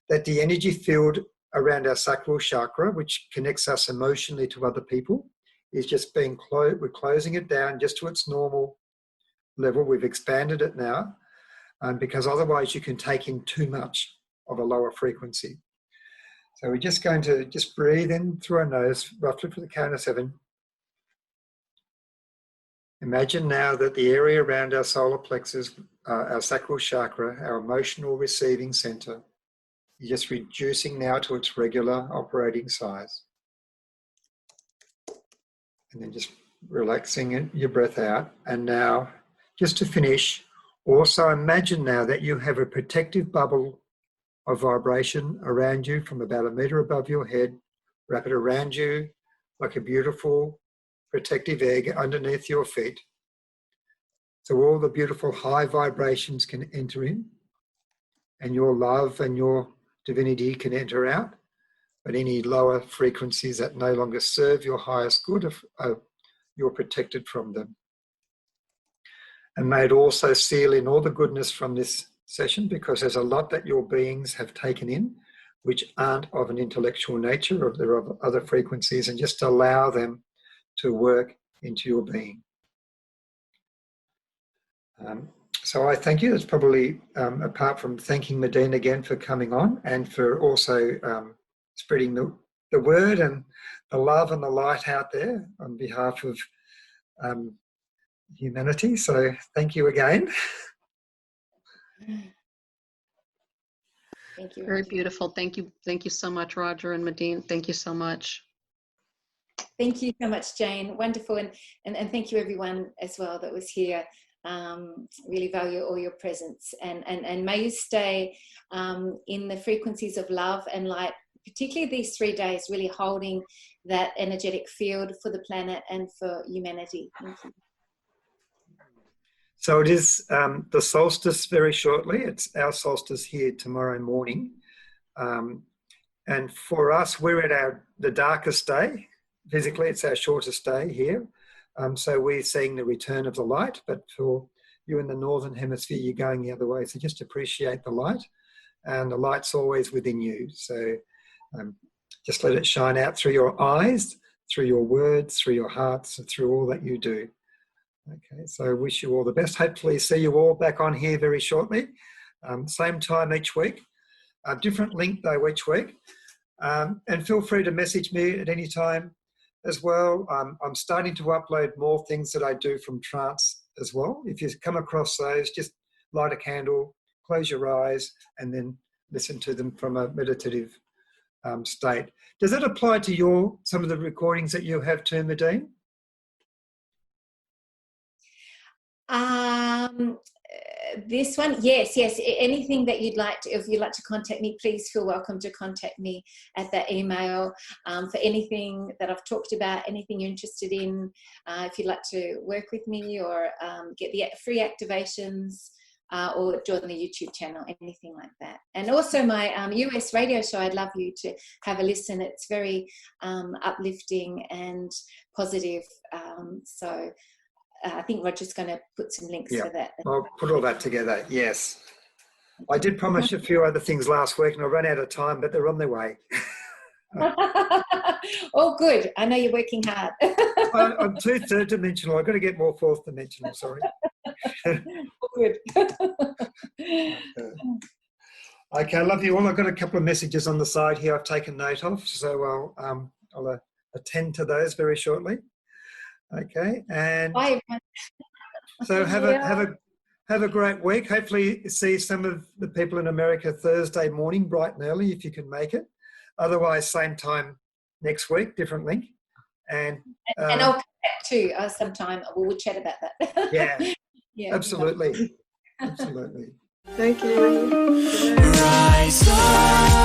that the energy field around our sacral chakra, which connects us emotionally to other people, is just being we're closing it down just to its normal level. We've expanded it now, because otherwise you can take in too much of a lower frequency. So we're just going to just breathe in through our nose, roughly for the count of 7. Imagine now that the area around our solar plexus, our sacral chakra, our emotional receiving center, is just reducing now to its regular operating size. And then just relaxing your breath out. And now, just to finish, also imagine now that you have a protective bubble of vibration around you from about 1 meter above your head. Wrap it around you like a beautiful protective egg underneath your feet. So all the beautiful high vibrations can enter in, and your love and your divinity can enter out. But any lower frequencies that no longer serve your highest good, you're protected from them. And may it also seal in all the goodness from this session, because there's a lot that your beings have taken in which aren't of an intellectual nature, or they're of other frequencies, and just allow them to work into your being. So I thank you. That's probably, apart from thanking Medyhne again for coming on and for also spreading the word and the love and the light out there on behalf of humanity. So thank you again. Thank you. Very beautiful. Thank you. Thank you so much, Roger and Medyhne. Thank you so much. Thank you so much, Jane. Wonderful. And thank you everyone as well that was here. Really value all your presence, and may you stay in the frequencies of love and light, particularly these 3 days, really holding that energetic field for the planet and for humanity. Thank you. So it is the solstice very shortly. It's our solstice here tomorrow morning. And for us, we're at the darkest day. Physically, it's our shortest day here. So we're seeing the return of the light, but for you in the Northern Hemisphere, you're going the other way. So just appreciate the light, and the light's always within you. So just let it shine out through your eyes, through your words, through your hearts, and through all that you do. Okay, so I wish you all the best. Hopefully see you all back on here very shortly. Same time each week. A different link though each week. And feel free to message me at any time as well. I'm starting to upload more things that I do from trance as well. If you come across those, just light a candle, close your eyes, and then listen to them from a meditative state. Does that apply to some of the recordings that you have too, Medyhne? This one, yes. Anything that you'd like to, if you'd like to contact me, please feel welcome to contact me at that email for anything that I've talked about, anything you're interested in. If you'd like to work with me or get the free activations or join the YouTube channel, anything like that. And also my US radio show, I'd love you to have a listen. It's very uplifting and positive. So I think Roger's going to put some links for that. I'll put all that together, yes. I did promise a few other things last week and I ran out of time, but they're on their way. Oh, good. I know you're working hard. I'm too third dimensional. I've got to get more fourth dimensional, sorry. Good. Okay, I love you all. I've got a couple of messages on the side here I've taken note of, so I'll attend to those very shortly. Okay, and bye, everyone. So have a great week. Hopefully see some of the people in America Thursday morning, bright and early, if you can make it. Otherwise, same time next week, different link. And I'll come back too sometime. We'll chat about that. Yeah, absolutely. Absolutely. Thank you. Rise up.